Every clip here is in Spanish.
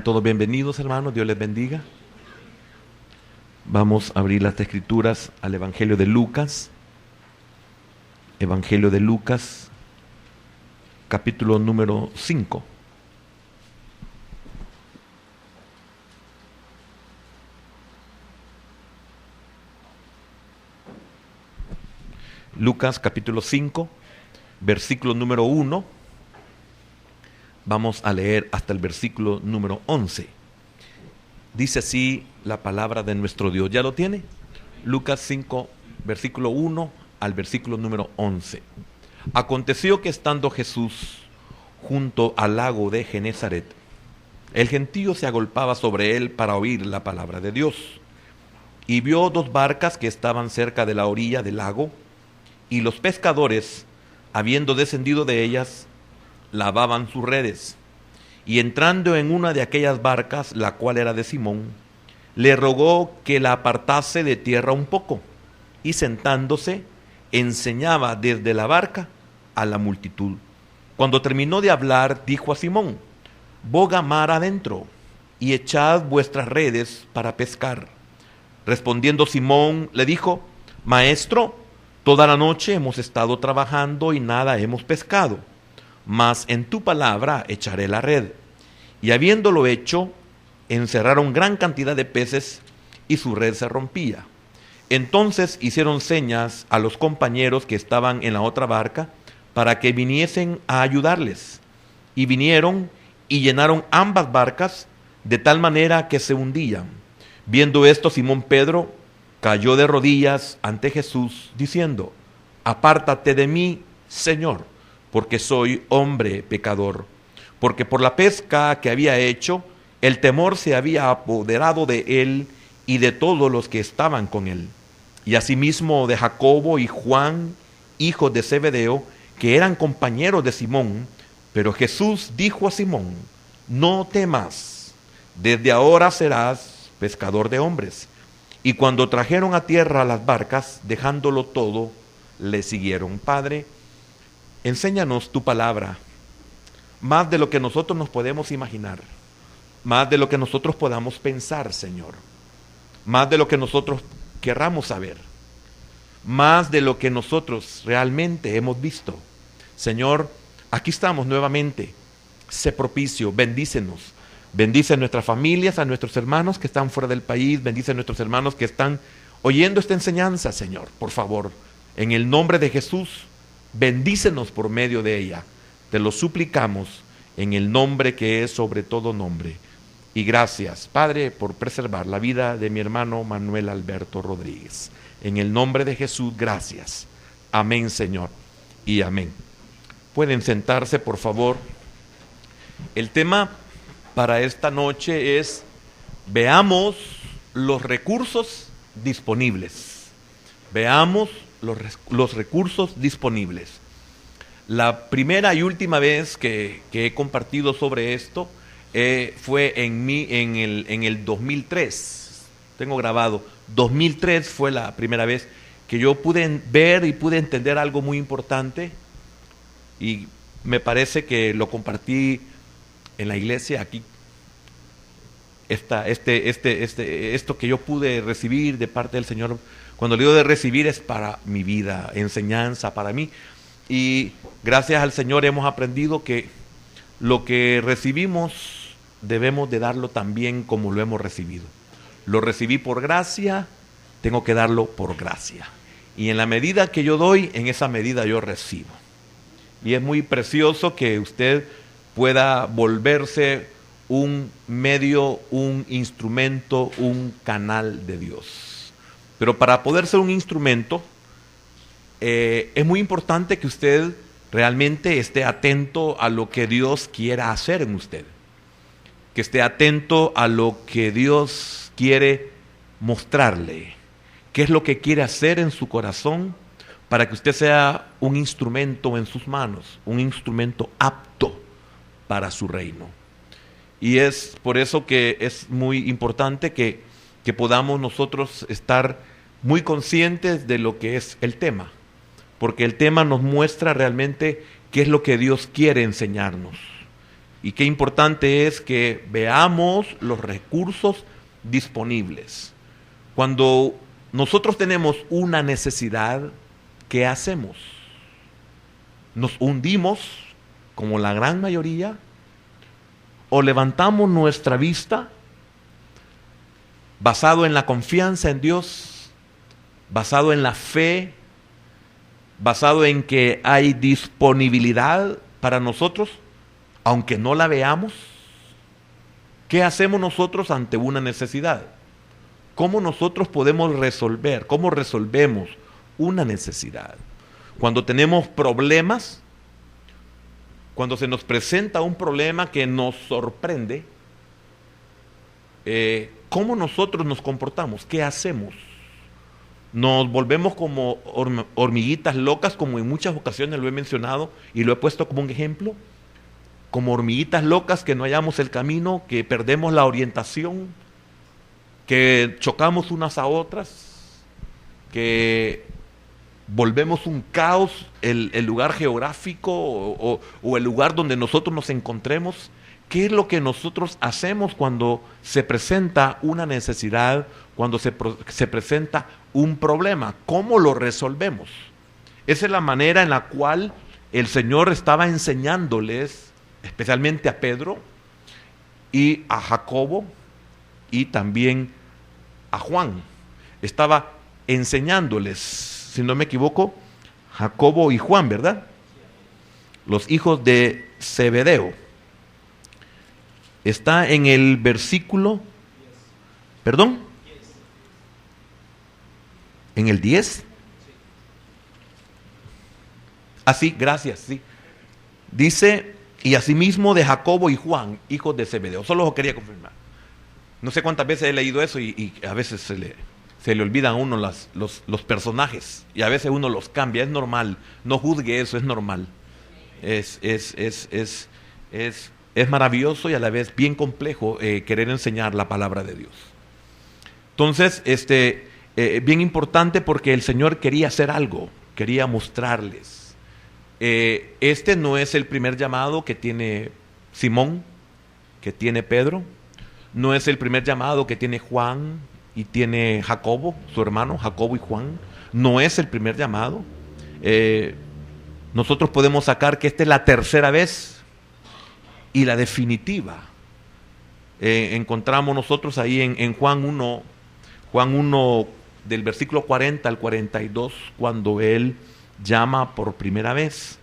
Todos bienvenidos, hermanos, Dios les bendiga. Vamos a abrir las escrituras al Evangelio de Lucas. Evangelio de Lucas, capítulo número 5. Lucas, capítulo 5, versículo número 1. Vamos a leer hasta el versículo número 11. Dice así la palabra de nuestro Dios. ¿Ya lo tiene? Lucas 5, versículo 1 al versículo número 11. Aconteció que estando Jesús junto al lago de Genezaret, el gentío se agolpaba sobre él para oír la palabra de Dios. Y vio dos barcas que estaban cerca de la orilla del lago, y los pescadores, habiendo descendido de ellas, lavaban sus redes. Y entrando en una de aquellas barcas, la cual era de Simón, le rogó que la apartase de tierra un poco, y sentándose, enseñaba desde la barca a la multitud. Cuando terminó de hablar, dijo a Simón: boga mar adentro, y echad vuestras redes para pescar. Respondiendo Simón, le dijo: Maestro, toda la noche hemos estado trabajando y nada hemos pescado, mas en tu palabra echaré la red. Y habiéndolo hecho, encerraron gran cantidad de peces, y su red se rompía. Entonces hicieron señas a los compañeros que estaban en la otra barca, para que viniesen a ayudarles. Y vinieron y llenaron ambas barcas, de tal manera que se hundían. Viendo esto, Simón Pedro cayó de rodillas ante Jesús, diciendo: apártate de mí, Señor, porque soy hombre pecador. Porque por la pesca que había hecho, el temor se había apoderado de él y de todos los que estaban con él. Y asimismo de Jacobo y Juan, hijos de Zebedeo, que eran compañeros de Simón. Pero Jesús dijo a Simón: no temas, desde ahora serás pescador de hombres. Y cuando trajeron a tierra las barcas, dejándolo todo, le siguieron. Padre, enséñanos tu palabra, más de lo que nosotros nos podemos imaginar, más de lo que nosotros podamos pensar, Señor, más de lo que nosotros querramos saber, más de lo que nosotros realmente hemos visto. Señor, aquí estamos nuevamente. Sé propicio, bendícenos. Bendice a nuestras familias, a nuestros hermanos que están fuera del país. Bendice a nuestros hermanos que están oyendo esta enseñanza, Señor. Por favor, en el nombre de Jesús, bendícenos por medio de ella. Te lo suplicamos en el nombre que es sobre todo nombre. Y gracias, Padre, por preservar la vida de mi hermano Manuel Alberto Rodríguez. En el nombre de Jesús, gracias. Amén, Señor, y amén. Pueden sentarse, por favor. El tema para esta noche es: veamos los recursos disponibles. Veamos los recursos disponibles. La primera y última vez que he compartido sobre esto fue en el 2003. Tengo grabado, 2003 fue la primera vez que yo pude ver y pude entender algo muy importante, y me parece que lo compartí en la iglesia aquí. Esto que yo pude recibir de parte del Señor, cuando le digo de recibir, es para mi vida, enseñanza para mí. Y gracias al Señor hemos aprendido que lo que recibimos debemos de darlo también como lo hemos recibido. Lo recibí por gracia, tengo que darlo por gracia. Y en la medida que yo doy, en esa medida yo recibo. Y es muy precioso que usted pueda volverse un medio, un instrumento, un canal de Dios. Pero para poder ser un instrumento, es muy importante que usted realmente esté atento a lo que Dios quiera hacer en usted, que esté atento a lo que Dios quiere mostrarle, qué es lo que quiere hacer en su corazón, para que usted sea un instrumento en sus manos, un instrumento apto para su reino. Y es por eso que es muy importante que podamos nosotros estar muy conscientes de lo que es el tema, porque el tema nos muestra realmente qué es lo que Dios quiere enseñarnos. Y qué importante es que veamos los recursos disponibles. Cuando nosotros tenemos una necesidad, ¿qué hacemos? ¿Nos hundimos como la gran mayoría? ¿O levantamos nuestra vista basado en la confianza en Dios, basado en la fe, basado en que hay disponibilidad para nosotros, aunque no la veamos? ¿Qué hacemos nosotros ante una necesidad? ¿Cómo nosotros podemos resolver? ¿Cómo resolvemos una necesidad? Cuando tenemos problemas, cuando se nos presenta un problema que nos sorprende, ¿cómo nosotros nos comportamos? ¿Qué hacemos? Nos volvemos como hormiguitas locas, como en muchas ocasiones lo he mencionado y lo he puesto como un ejemplo, como hormiguitas locas que no hallamos el camino, que perdemos la orientación, que chocamos unas a otras, que volvemos un caos el lugar geográfico o el lugar donde nosotros nos encontremos. ¿Qué es lo que nosotros hacemos cuando se presenta una necesidad, cuando se presenta un problema? ¿Cómo lo resolvemos? Esa es la manera en la cual el Señor estaba enseñándoles, especialmente a Pedro y a Jacobo y también a Juan. Estaba enseñándoles, si no me equivoco, Jacobo y Juan, ¿verdad? Los hijos de Zebedeo. Está en el versículo, ¿perdón? ¿En el 10? Así, gracias, sí. Dice, y asimismo de Jacobo y Juan, hijos de Zebedeo. Solo lo quería confirmar. No sé cuántas veces he leído eso y a veces se le olvidan a uno los personajes y a veces uno los cambia. Es normal, no juzgue eso, es normal. Es maravilloso y a la vez bien complejo querer enseñar la palabra de Dios. Entonces, bien importante porque el Señor quería hacer algo, quería mostrarles. Este no es el primer llamado que tiene Simón, que tiene Pedro, no es el primer llamado que tiene Juan y tiene Jacobo, su hermano, Jacobo y Juan, no es el primer llamado. Nosotros podemos sacar que esta es la tercera vez y la definitiva. Encontramos nosotros ahí en Juan 1 del versículo 40 al 42, cuando él llama por primera vez.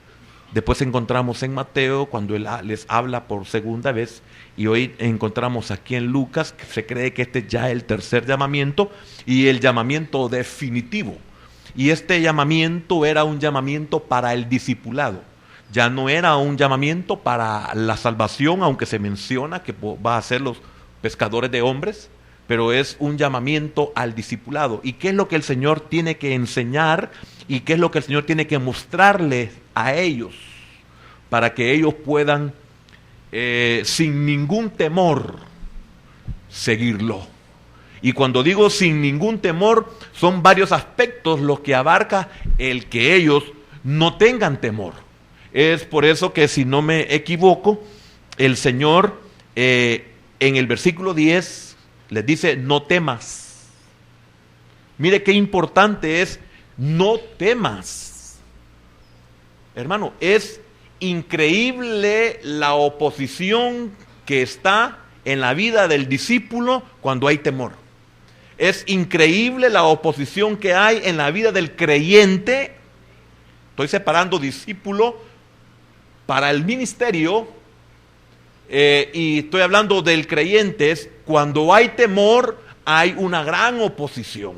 Después encontramos en Mateo cuando él les habla por segunda vez, y hoy encontramos aquí en Lucas que se cree que este es ya el tercer llamamiento y el llamamiento definitivo. Y este llamamiento era un llamamiento para el discipulado. Ya no era un llamamiento para la salvación, aunque se menciona que va a ser los pescadores de hombres, pero es un llamamiento al discipulado. ¿Y qué es lo que el Señor tiene que enseñar y qué es lo que el Señor tiene que mostrarles a ellos para que ellos puedan sin ningún temor seguirlo? Y cuando digo sin ningún temor, son varios aspectos los que abarca el que ellos no tengan temor. Es por eso que, si no me equivoco, el Señor en el versículo 10 les dice: no temas. Mire qué importante es: no temas. Hermano, es increíble la oposición que está en la vida del discípulo cuando hay temor. Es increíble la oposición que hay en la vida del creyente. Estoy separando discípulo para el ministerio, y estoy hablando del creyente. Cuando hay temor, hay una gran oposición.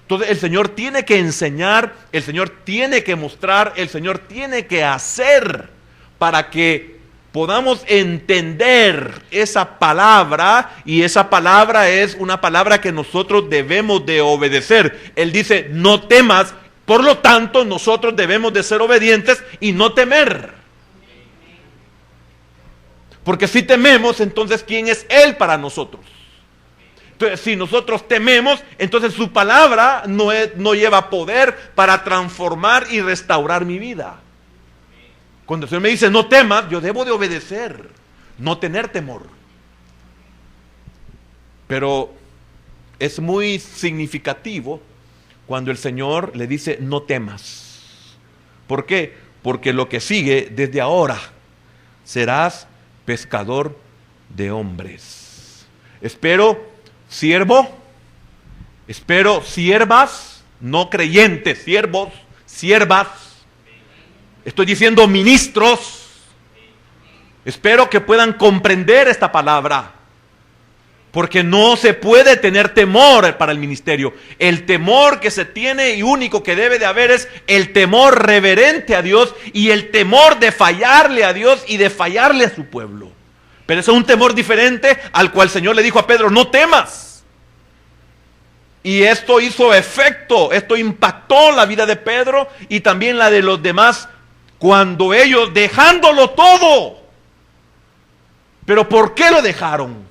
Entonces el Señor tiene que enseñar, el Señor tiene que mostrar, el Señor tiene que hacer para que podamos entender esa palabra, y esa palabra es una palabra que nosotros debemos de obedecer. Él dice: no temas, por lo tanto nosotros debemos de ser obedientes y no temer. Porque si tememos, entonces ¿quién es Él para nosotros? Entonces, si nosotros tememos, entonces su palabra no lleva poder para transformar y restaurar mi vida. Cuando el Señor me dice: no temas, yo debo de obedecer. no tener temor. Pero es muy significativo cuando el Señor le dice no temas. ¿Por qué? Porque lo que sigue desde ahora, serás pescador de hombres. Espero siervo, espero siervas, no creyentes, siervos, siervas. Estoy diciendo ministros. Espero que puedan comprender esta palabra. Porque no se puede tener temor para el ministerio. El temor que se tiene y único que debe de haber es el temor reverente a Dios y el temor de fallarle a Dios y de fallarle a su pueblo. Pero eso es un temor diferente al cual el Señor le dijo a Pedro, no temas. Y esto hizo efecto, esto impactó la vida de Pedro y también la de los demás cuando ellos dejándolo todo. Pero ¿por qué lo dejaron?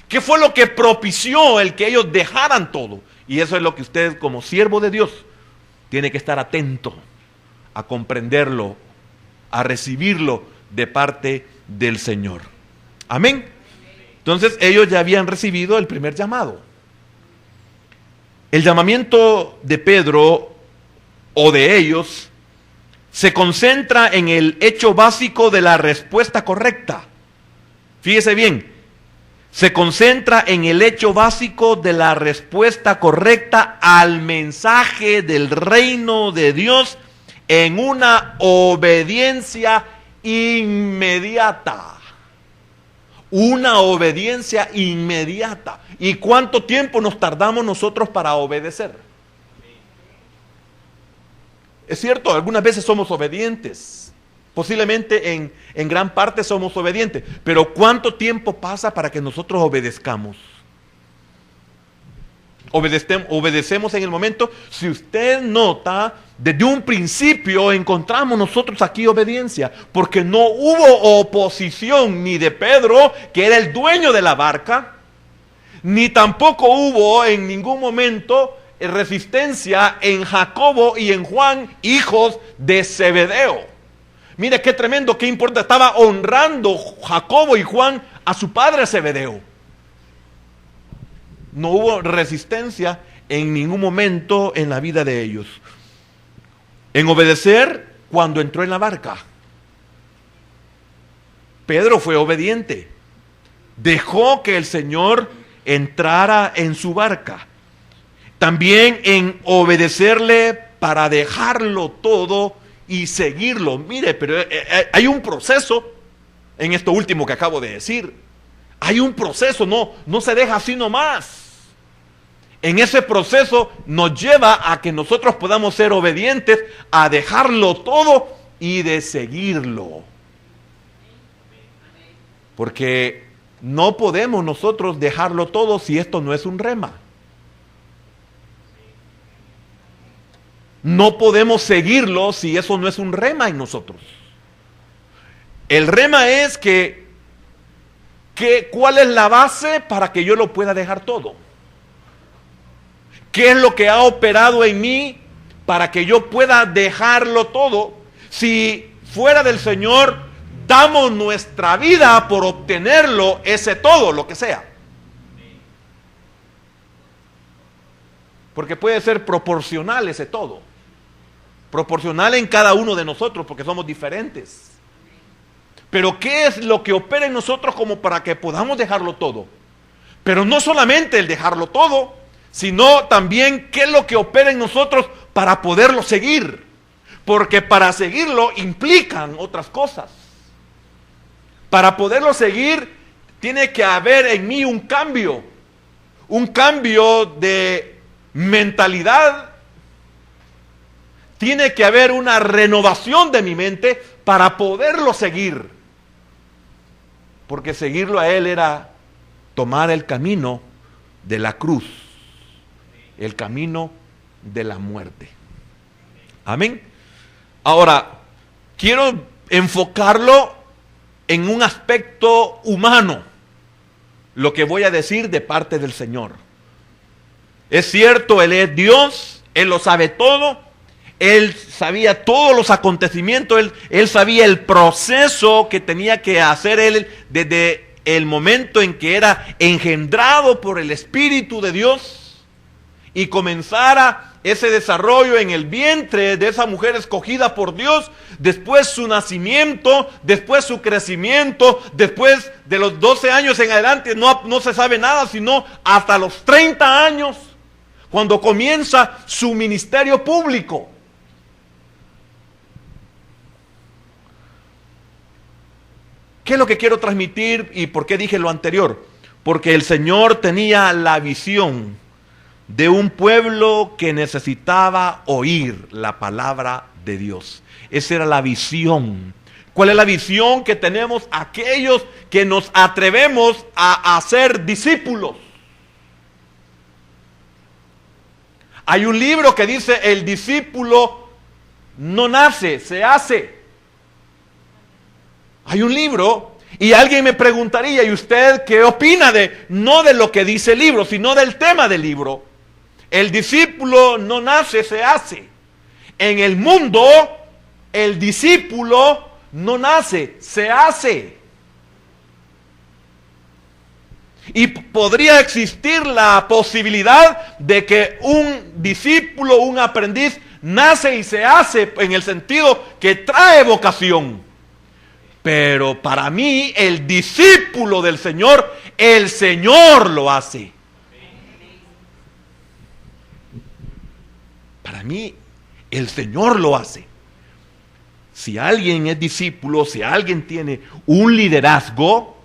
¿Qué fue lo que propició el que ellos dejaran todo? Y eso es lo que usted como siervo de Dios tiene que estar atento a comprenderlo, a recibirlo de parte del Señor. Amén. Entonces ellos ya habían recibido el primer llamado. El llamamiento de Pedro o de ellos se concentra en el hecho básico de la respuesta correcta. Fíjese bien. Se concentra en el hecho básico de la respuesta correcta al mensaje del reino de Dios en una obediencia inmediata. Una obediencia inmediata. ¿Y cuánto tiempo nos tardamos nosotros para obedecer? Es cierto, algunas veces somos obedientes. Posiblemente en gran parte somos obedientes. Pero ¿cuánto tiempo pasa para que nosotros obedezcamos? Obedecemos en el momento. Si usted nota, desde un principio encontramos nosotros aquí obediencia. Porque no hubo oposición ni de Pedro, que era el dueño de la barca, ni tampoco hubo en ningún momento resistencia en Jacobo y en Juan, hijos de Zebedeo. Mire qué tremendo, qué importante. Estaba honrando Jacobo y Juan a su padre Zebedeo. No hubo resistencia en ningún momento en la vida de ellos. En obedecer cuando entró en la barca. Pedro fue obediente. Dejó que el Señor entrara en su barca. También en obedecerle para dejarlo todo y seguirlo. Mire, pero hay un proceso en esto último que acabo de decir. Hay un proceso, no se deja así nomás. En ese proceso nos lleva a que nosotros podamos ser obedientes, a dejarlo todo y de seguirlo. Porque no podemos nosotros dejarlo todo si esto no es un rema. No podemos seguirlo si eso no es un rema en nosotros. El rema es ¿cuál es la base para que yo lo pueda dejar todo? ¿Qué es lo que ha operado en mí para que yo pueda dejarlo todo? Si fuera del Señor damos nuestra vida por obtenerlo, ese todo, lo que sea. Porque puede ser proporcional ese todo. Proporcional en cada uno de nosotros, porque somos diferentes. Pero ¿qué es lo que opera en nosotros como para que podamos dejarlo todo? Pero no solamente el dejarlo todo, sino también qué es lo que opera en nosotros para poderlo seguir. Porque para seguirlo implican otras cosas. Para poderlo seguir tiene que haber en mí un cambio de mentalidad. Tiene que haber una renovación de mi mente para poderlo seguir. Porque seguirlo a Él era tomar el camino de la cruz, el camino de la muerte. Amén. Ahora, quiero enfocarlo en un aspecto humano, lo que voy a decir de parte del Señor. Es cierto, Él es Dios, Él lo sabe todo. él sabía todos los acontecimientos, él sabía el proceso que tenía que hacer él desde el momento en que era engendrado por el Espíritu de Dios y comenzara ese desarrollo en el vientre de esa mujer escogida por Dios, después su nacimiento, después su crecimiento, después de los 12 años en adelante no se sabe nada, sino hasta los 30 años, cuando comienza su ministerio público. ¿Qué es lo que quiero transmitir y por qué dije lo anterior? Porque el Señor tenía la visión de un pueblo que necesitaba oír la palabra de Dios. Esa era la visión. ¿Cuál es la visión que tenemos aquellos que nos atrevemos a ser discípulos? Hay un libro que dice: el discípulo no nace, se hace. Hay un libro, y alguien me preguntaría: ¿y usted qué opina no de lo que dice el libro, sino del tema del libro? El discípulo no nace, se hace. En el mundo, el discípulo no nace, se hace. Y podría existir la posibilidad de que un discípulo, un aprendiz, nace y se hace en el sentido que trae vocación. Pero para mí, el discípulo del Señor, el Señor lo hace. Para mí, el Señor lo hace. Si alguien es discípulo, si alguien tiene un liderazgo,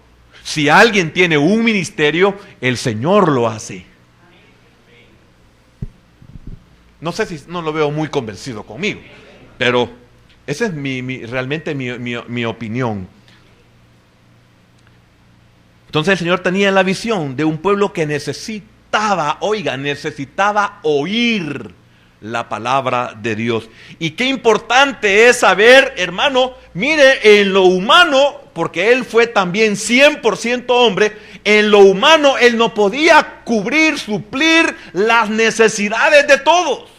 si alguien tiene un ministerio, el Señor lo hace. No sé si no lo veo muy convencido conmigo, pero esa es realmente mi opinión. Entonces el Señor tenía la visión de un pueblo que necesitaba oír la palabra de Dios. Y qué importante es saber, hermano, mire, en lo humano, porque Él fue también 100% hombre, en lo humano Él no podía cubrir, suplir las necesidades de todos.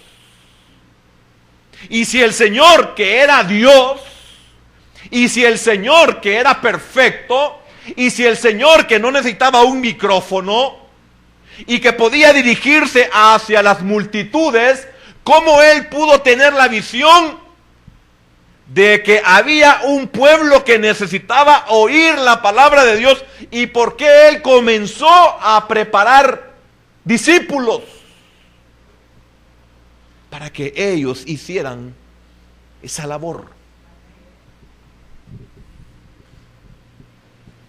Y si el Señor, que era Dios, y si el Señor, que era perfecto, y si el Señor, que no necesitaba un micrófono, y que podía dirigirse hacia las multitudes, ¿cómo Él pudo tener la visión de que había un pueblo que necesitaba oír la palabra de Dios? ¿Y por qué Él comenzó a preparar discípulos? Para que ellos hicieran esa labor.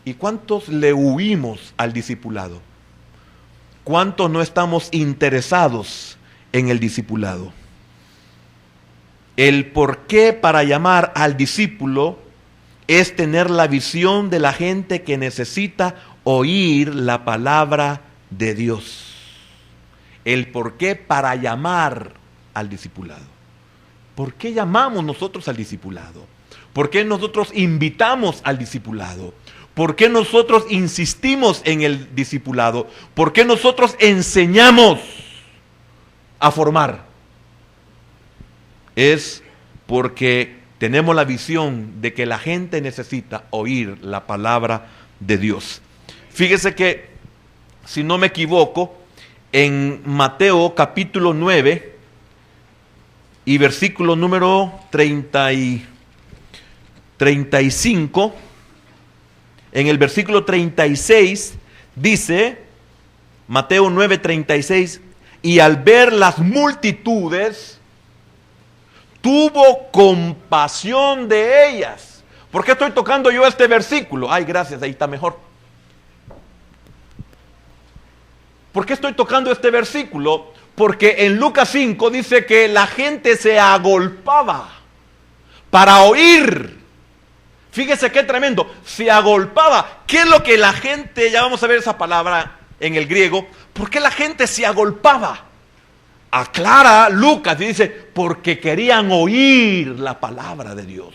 ¿Y cuántos le huimos al discipulado? ¿Cuántos no estamos interesados en el discipulado? El porqué para llamar al discípulo es tener la visión de la gente que necesita oír la palabra de Dios. El porqué para llamar al discipulado. ¿Por qué llamamos nosotros al discipulado? ¿Por qué nosotros invitamos al discipulado? ¿Por qué nosotros insistimos en el discipulado? ¿Por qué nosotros enseñamos a formar? Es porque tenemos la visión de que la gente necesita oír la palabra de Dios. Fíjese que, si no me equivoco, en Mateo capítulo 9 y versículo número 35, en el versículo 36 dice, Mateo 9:36, y al ver las multitudes, tuvo compasión de ellas. ¿Por qué estoy tocando yo este versículo? Ay, gracias, ahí está mejor. ¿Por qué estoy tocando este versículo? Porque en Lucas 5 dice que la gente se agolpaba para oír. Fíjese qué tremendo, se agolpaba. ¿Qué es lo que la gente, ya vamos a ver esa palabra en el griego, por qué la gente se agolpaba? Aclara Lucas y dice, porque querían oír la palabra de Dios.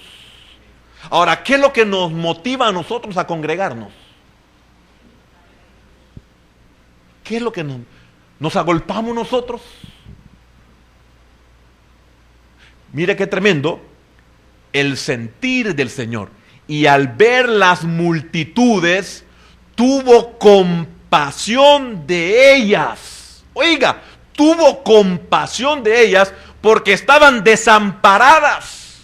Ahora, ¿qué es lo que nos motiva a nosotros a congregarnos? ¿Qué es lo que nos agolpamos nosotros? Mire qué tremendo el sentir del Señor. Y al ver las multitudes, tuvo compasión de ellas. Oiga, tuvo compasión de ellas porque estaban desamparadas.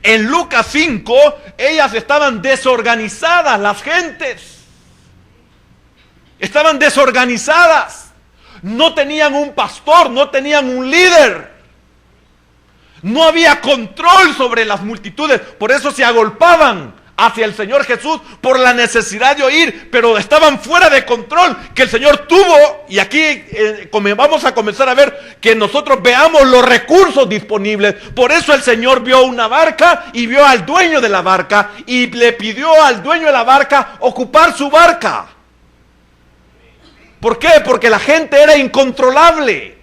En Lucas 5, ellas estaban desorganizadas, las gentes. Estaban desorganizadas. No tenían un pastor, no tenían un líder. No había control sobre las multitudes, por eso se agolpaban hacia el Señor Jesús por la necesidad de oír, pero estaban fuera de control que el Señor tuvo. Y aquí vamos a comenzar a ver que nosotros veamos los recursos disponibles. Por eso el Señor vio una barca y vio al dueño de la barca y le pidió al dueño de la barca ocupar su barca. ¿Por qué? Porque la gente era incontrolable.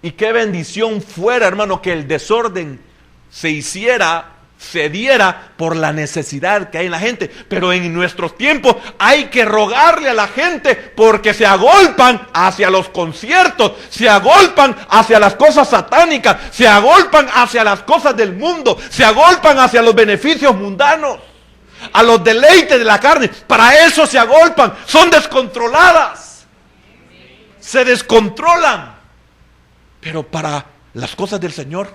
Y qué bendición fuera, hermano, que el desorden se diera por la necesidad que hay en la gente. Pero en nuestros tiempos hay que rogarle a la gente porque se agolpan hacia los conciertos, se agolpan hacia las cosas satánicas, se agolpan hacia las cosas del mundo, se agolpan hacia los beneficios mundanos, a los deleites de la carne. Para eso se agolpan, son descontroladas, se descontrolan. Pero para las cosas del Señor,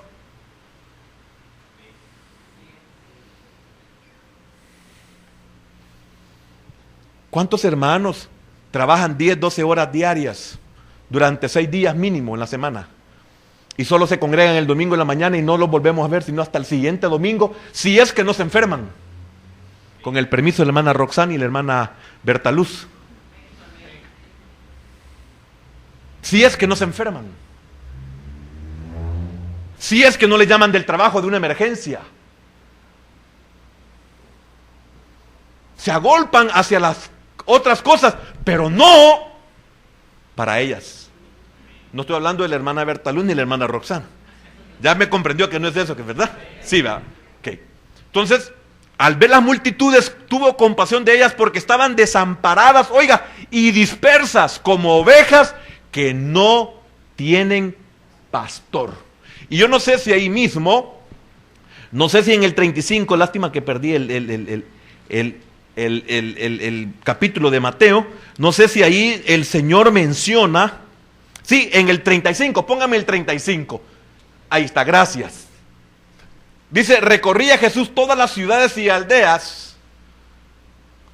¿cuántos hermanos trabajan 10, 12 horas diarias durante 6 días mínimo en la semana? Y solo se congregan el domingo en la mañana y no los volvemos a ver sino hasta el siguiente domingo, si es que no se enferman. Con el permiso de la hermana Roxana y la hermana Bertaluz. Si es que no se enferman. Si es que no le llaman del trabajo de una emergencia. Se agolpan hacia las otras cosas, pero no para ellas. No estoy hablando de la hermana Bertaluz ni de la hermana Roxana. Ya me comprendió que no es eso, que es verdad. Sí, va. Okay. Entonces, al ver las multitudes, tuvo compasión de ellas porque estaban desamparadas, oiga, y dispersas como ovejas que no tienen pastor. Y yo no sé si ahí mismo, no sé si en el 35, lástima que perdí el capítulo de Mateo, no sé si ahí el Señor menciona, sí, en el 35, póngame el 35, ahí está, gracias. Dice, recorría Jesús todas las ciudades y aldeas.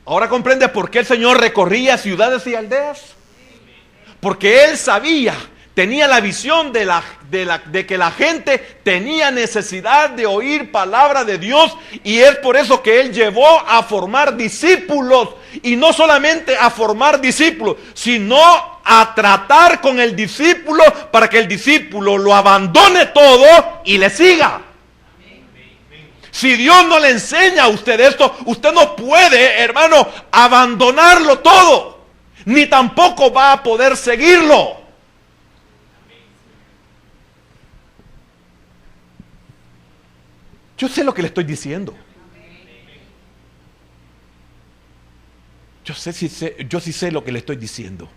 Ahora comprende por qué el Señor recorría ciudades y aldeas. Porque Él sabía, tenía la visión de que la gente tenía necesidad de oír palabra de Dios, y es por eso que Él llevó a formar discípulos, y no solamente a formar discípulos, sino a tratar con el discípulo para que el discípulo lo abandone todo y le siga. Si Dios no le enseña a usted esto, usted no puede, hermano, abandonarlo todo, ni tampoco va a poder seguirlo. Yo sé lo que le estoy diciendo. Yo sí sé lo que le estoy diciendo.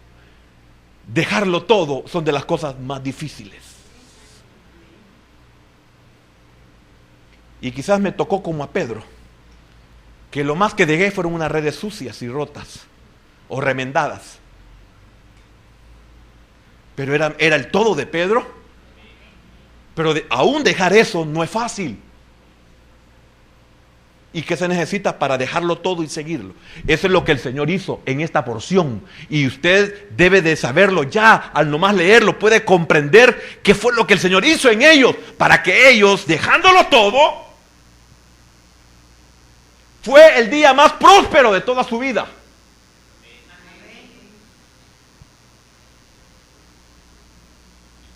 Dejarlo todo son de las cosas más difíciles. Y quizás me tocó como a Pedro, que lo más que dejé fueron unas redes sucias y rotas o remendadas. Pero era el todo de Pedro. Pero aún dejar eso no es fácil. ¿Y qué se necesita para dejarlo todo y seguirlo? Eso es lo que el Señor hizo en esta porción. Y usted debe de saberlo ya. Al nomás leerlo puede comprender qué fue lo que el Señor hizo en ellos, para que ellos, dejándolo todo, fue el día más próspero de toda su vida.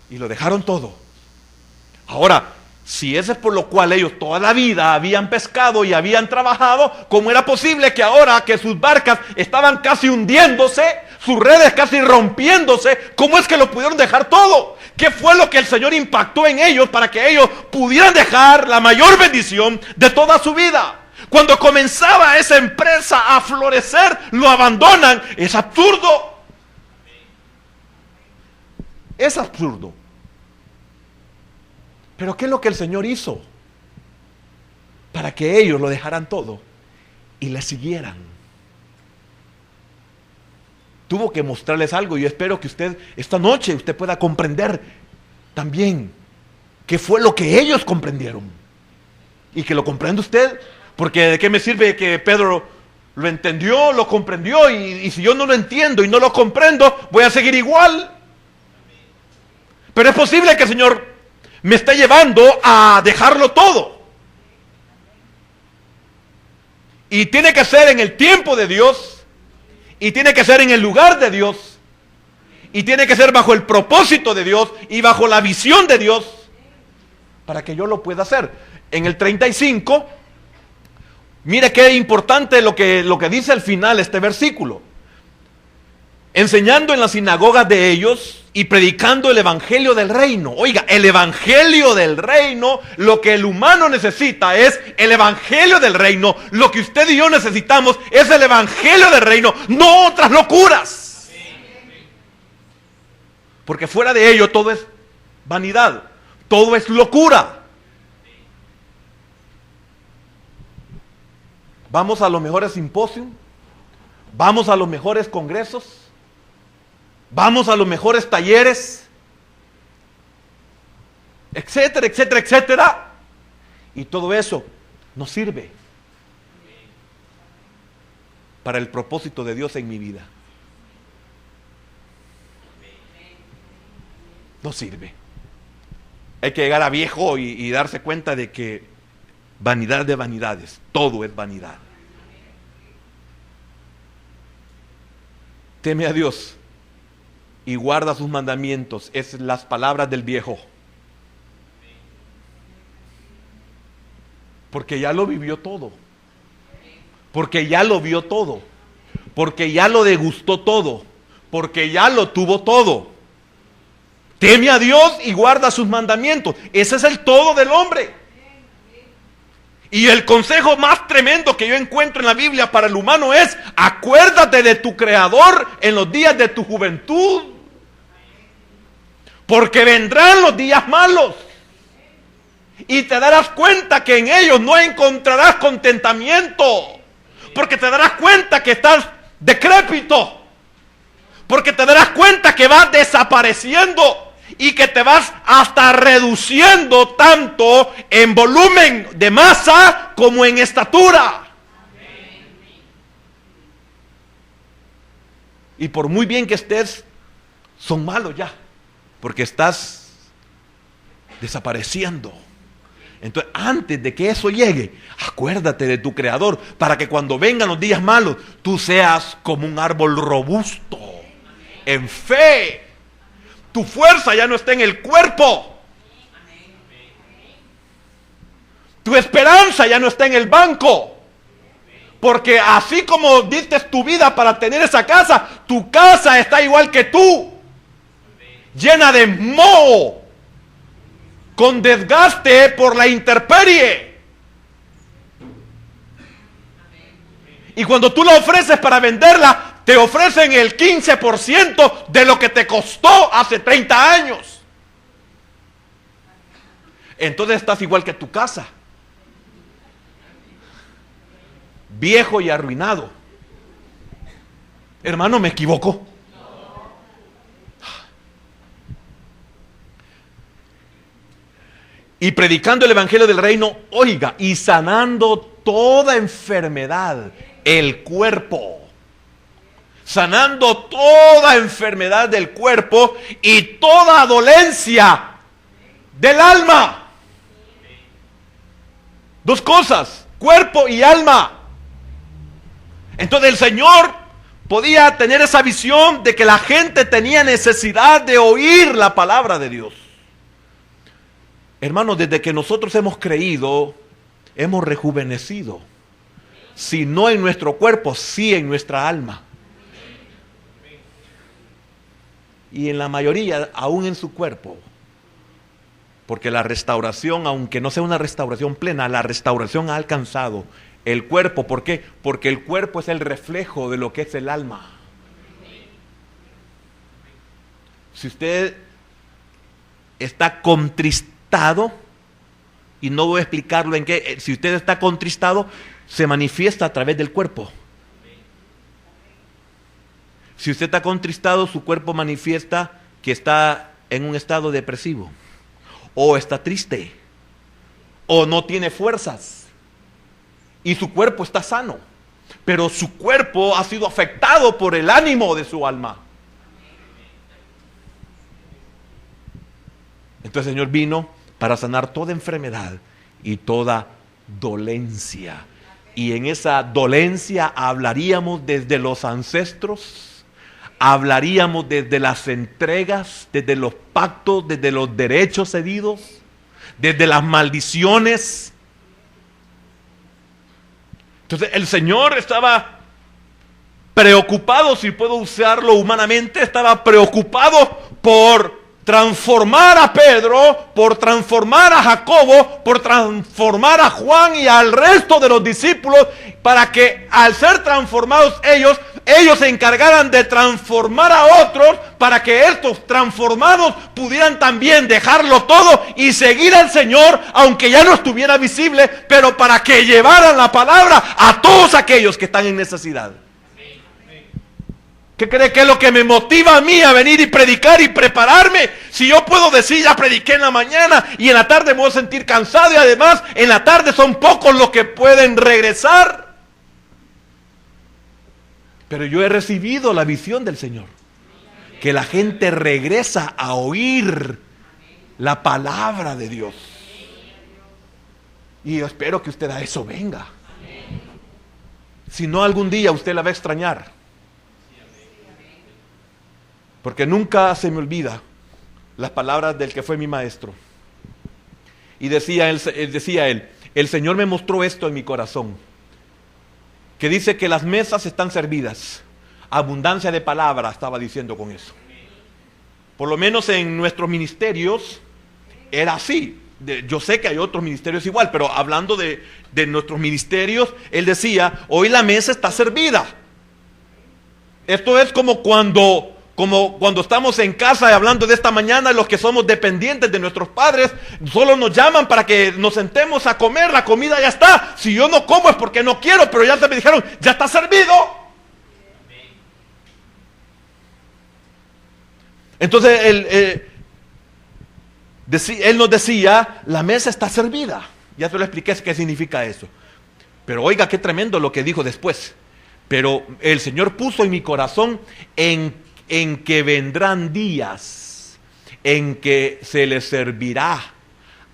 Y lo dejaron todo. Ahora, si ese es por lo cual ellos toda la vida habían pescado y habían trabajado, ¿cómo era posible que ahora que sus barcas estaban casi hundiéndose, sus redes casi rompiéndose, cómo es que lo pudieron dejar todo? ¿Qué fue lo que el Señor impactó en ellos para que ellos pudieran dejar la mayor bendición de toda su vida? Cuando comenzaba esa empresa a florecer, lo abandonan. Es absurdo. Es absurdo. Pero ¿qué es lo que el Señor hizo? Para que ellos lo dejaran todo y le siguieran. Tuvo que mostrarles algo. Y yo espero que usted, esta noche, usted pueda comprender también qué fue lo que ellos comprendieron. Y que lo comprenda usted, porque ¿de qué me sirve que Pedro lo entendió, lo comprendió? Y si yo no lo entiendo y no lo comprendo, voy a seguir igual. Pero es posible que el Señor me esté llevando a dejarlo todo. Y tiene que ser en el tiempo de Dios, y tiene que ser en el lugar de Dios, y tiene que ser bajo el propósito de Dios y bajo la visión de Dios, para que yo lo pueda hacer. En el 35, mire qué importante lo que dice al final este versículo. Enseñando en las sinagogas de ellos y predicando el evangelio del reino. Oiga, el evangelio del reino, lo que el humano necesita es el evangelio del reino. Lo que usted y yo necesitamos es el evangelio del reino, no otras locuras. Porque fuera de ello todo es vanidad, todo es locura. Vamos a los mejores simposios, vamos a los mejores congresos, vamos a los mejores talleres, etcétera, etcétera, etcétera. Y todo eso nos sirve para el propósito de Dios en mi vida. No sirve. Hay que llegar a viejo y darse cuenta de que vanidad de vanidades, todo es vanidad. Teme a Dios y guarda sus mandamientos, es las palabras del viejo. Porque ya lo vivió todo. Porque ya lo vio todo. Porque ya lo degustó todo. Porque ya lo tuvo todo. Teme a Dios y guarda sus mandamientos. Ese es el todo del hombre. Y el consejo más tremendo que yo encuentro en la Biblia para el humano es: acuérdate de tu Creador en los días de tu juventud, porque vendrán los días malos y te darás cuenta que en ellos no encontrarás contentamiento, porque te darás cuenta que estás decrépito, porque te darás cuenta que vas desapareciendo y que te vas hasta reduciendo tanto en volumen de masa como en estatura. Y por muy bien que estés, son malos ya, porque estás desapareciendo. Entonces, antes de que eso llegue, acuérdate de tu Creador, para que cuando vengan los días malos, tú seas como un árbol robusto, en fe. Tu fuerza ya no está en el cuerpo. Tu esperanza ya no está en el banco. Porque así como diste tu vida para tener esa casa, tu casa está igual que tú, llena de moho, con desgaste por la intemperie. Y cuando tú la ofreces para venderla, te ofrecen el 15% de lo que te costó hace 30 años. Entonces estás igual que tu casa, viejo y arruinado. Hermano, ¿me equivoco? Y predicando el evangelio del reino, oiga, y sanando toda enfermedad, el cuerpo. Sanando toda enfermedad del cuerpo y toda dolencia del alma. Dos cosas, cuerpo y alma. Entonces el Señor podía tener esa visión de que la gente tenía necesidad de oír la palabra de Dios. Hermanos, desde que nosotros hemos creído, hemos rejuvenecido. Si no en nuestro cuerpo, sí en nuestra alma. Y en la mayoría, aún en su cuerpo. Porque la restauración, aunque no sea una restauración plena, la restauración ha alcanzado el cuerpo. ¿Por qué? Porque el cuerpo es el reflejo de lo que es el alma. Si usted está contristado, Y no voy a explicarlo en qué. Si usted está contristado, se manifiesta a través del cuerpo. Si usted está contristado, su cuerpo manifiesta que está en un estado depresivo, o está triste, o no tiene fuerzas, y su cuerpo está sano, pero su cuerpo ha sido afectado por el ánimo de su alma. Entonces el Señor vino para sanar toda enfermedad y toda dolencia. Y en esa dolencia hablaríamos desde los ancestros, hablaríamos desde las entregas, desde los pactos, desde los derechos cedidos, desde las maldiciones. Entonces el Señor estaba preocupado, si puedo usarlo humanamente, estaba preocupado por transformar a Pedro, por transformar a Jacobo, por transformar a Juan y al resto de los discípulos, para que al ser transformados ellos se encargaran de transformar a otros, para que estos transformados pudieran también dejarlo todo y seguir al Señor, aunque ya no estuviera visible, pero para que llevaran la palabra a todos aquellos que están en necesidad. ¿Qué cree que es lo que me motiva a mí a venir y predicar y prepararme? Si yo puedo decir, ya prediqué en la mañana y en la tarde me voy a sentir cansado, y además en la tarde son pocos los que pueden regresar. Pero yo he recibido la visión del Señor, que la gente regresa a oír la palabra de Dios. Y yo espero que usted a eso venga. Si no, algún día usted la va a extrañar. Porque nunca se me olvida las palabras del que fue mi maestro. Y decía él, el Señor me mostró esto en mi corazón, que dice que las mesas están servidas. Abundancia de palabra estaba diciendo con eso. Por lo menos en nuestros ministerios era así. Yo sé que hay otros ministerios igual, pero hablando de nuestros ministerios, él decía, hoy la mesa está servida. Esto es como cuando estamos en casa y hablando de esta mañana, los que somos dependientes de nuestros padres, solo nos llaman para que nos sentemos a comer, la comida ya está. Si yo no como es porque no quiero, pero ya me dijeron, ya está servido. Entonces él nos decía, la mesa está servida. Ya te lo expliqué qué significa eso. Pero oiga, qué tremendo lo que dijo después. Pero el Señor puso en mi corazón en que vendrán días en que se le servirá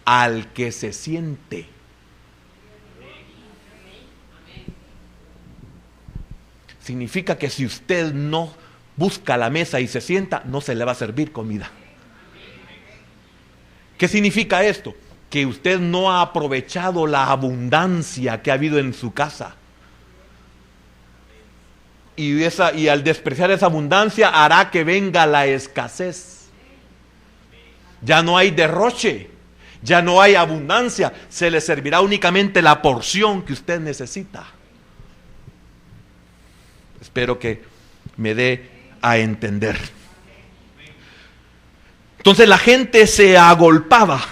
al que se siente. Significa que si usted no busca la mesa y se sienta, no se le va a servir comida. ¿Qué significa esto? Que usted no ha aprovechado la abundancia que ha habido en su casa. Y al despreciar esa abundancia hará que venga la escasez. Ya no hay derroche, ya no hay abundancia, se le servirá únicamente la porción que usted necesita. Espero que me dé a entender. Entonces la gente se agolpaba.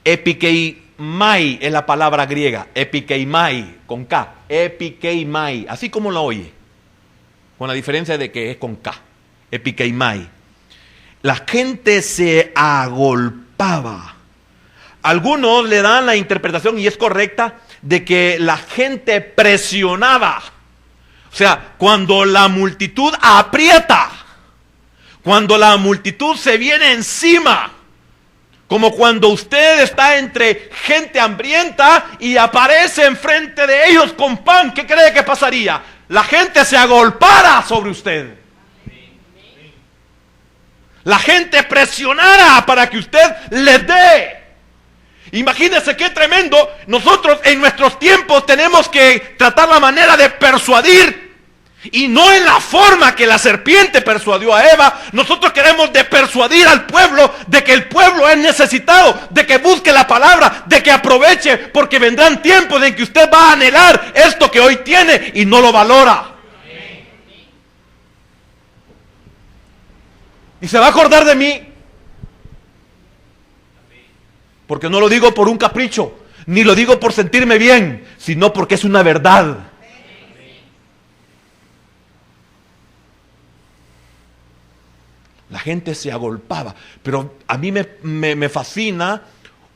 Epikeimai es la palabra griega, epikeimai, con K, epikeimai, así como lo oye, con la diferencia de que es con K, epikeimai. La gente se agolpaba. Algunos le dan la interpretación, y es correcta, de que la gente presionaba. O sea, cuando la multitud aprieta, cuando la multitud se viene encima, como cuando usted está entre gente hambrienta y aparece enfrente de ellos con pan, ¿qué cree que pasaría? La gente se agolpara sobre usted. La gente presionara para que usted les dé. Imagínese qué tremendo. Nosotros en nuestros tiempos tenemos que tratar la manera de persuadir, y no en la forma que la serpiente persuadió a Eva. Nosotros queremos de persuadir al pueblo de que el pueblo es necesitado, de que busque la palabra, de que aproveche, porque vendrán tiempos en que usted va a anhelar esto que hoy tiene y no lo valora. Y se va a acordar de mí, Porque no lo digo por un capricho, ni lo digo por sentirme bien, sino porque es una verdad. La gente se agolpaba, pero a mí me fascina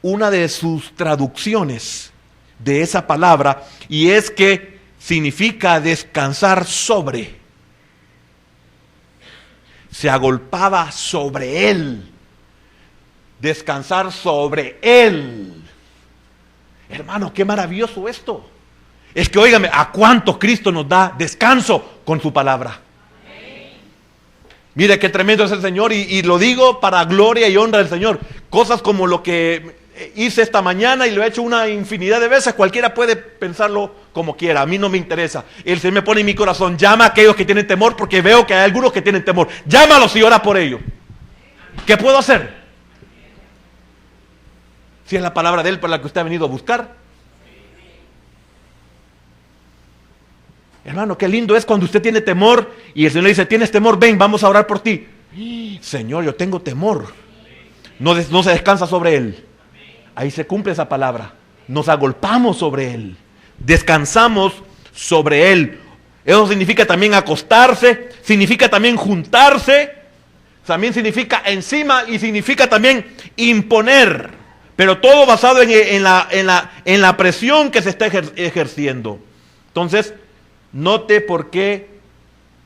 una de sus traducciones de esa palabra, y es que significa descansar sobre. Se agolpaba sobre él, descansar sobre él. Hermano, qué maravilloso esto. Es que, óigame, ¿a cuánto Cristo nos da descanso con su palabra? Mire qué tremendo es el Señor, y lo digo para gloria y honra del Señor. Cosas como lo que hice esta mañana y lo he hecho una infinidad de veces, cualquiera puede pensarlo como quiera, a mí no me interesa. El Señor me pone en mi corazón, llama a aquellos que tienen temor, porque veo que hay algunos que tienen temor. Llámalos y ora por ellos. ¿Qué puedo hacer? Si es la palabra de Él para la que usted ha venido a buscar. Hermano, qué lindo es cuando usted tiene temor y el Señor le dice, ¿tienes temor? Ven, vamos a orar por ti. Señor, yo tengo temor. No se descansa sobre Él. Ahí se cumple esa palabra. Nos agolpamos sobre Él. Descansamos sobre Él. Eso significa también acostarse, significa también juntarse, también significa encima y significa también imponer. Pero todo basado en la presión que se está ejerciendo. Entonces, note por qué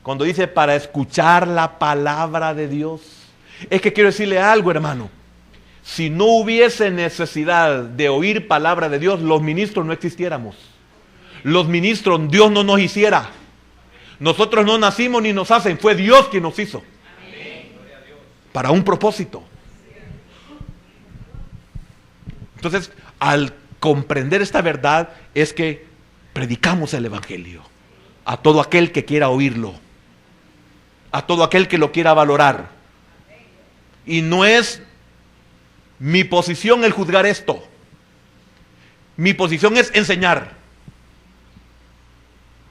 cuando dice para escuchar la palabra de Dios. Es que quiero decirle algo, hermano. Si no hubiese necesidad de oír palabra de Dios, los ministros no existiéramos. Los ministros, Dios no nos hiciera. Nosotros no nacimos ni nos hacen, fue Dios quien nos hizo. Para un propósito. Entonces, al comprender esta verdad, es que predicamos el Evangelio a todo aquel que quiera oírlo, a todo aquel que lo quiera valorar. Y no es mi posición el juzgar esto. Mi posición es enseñar.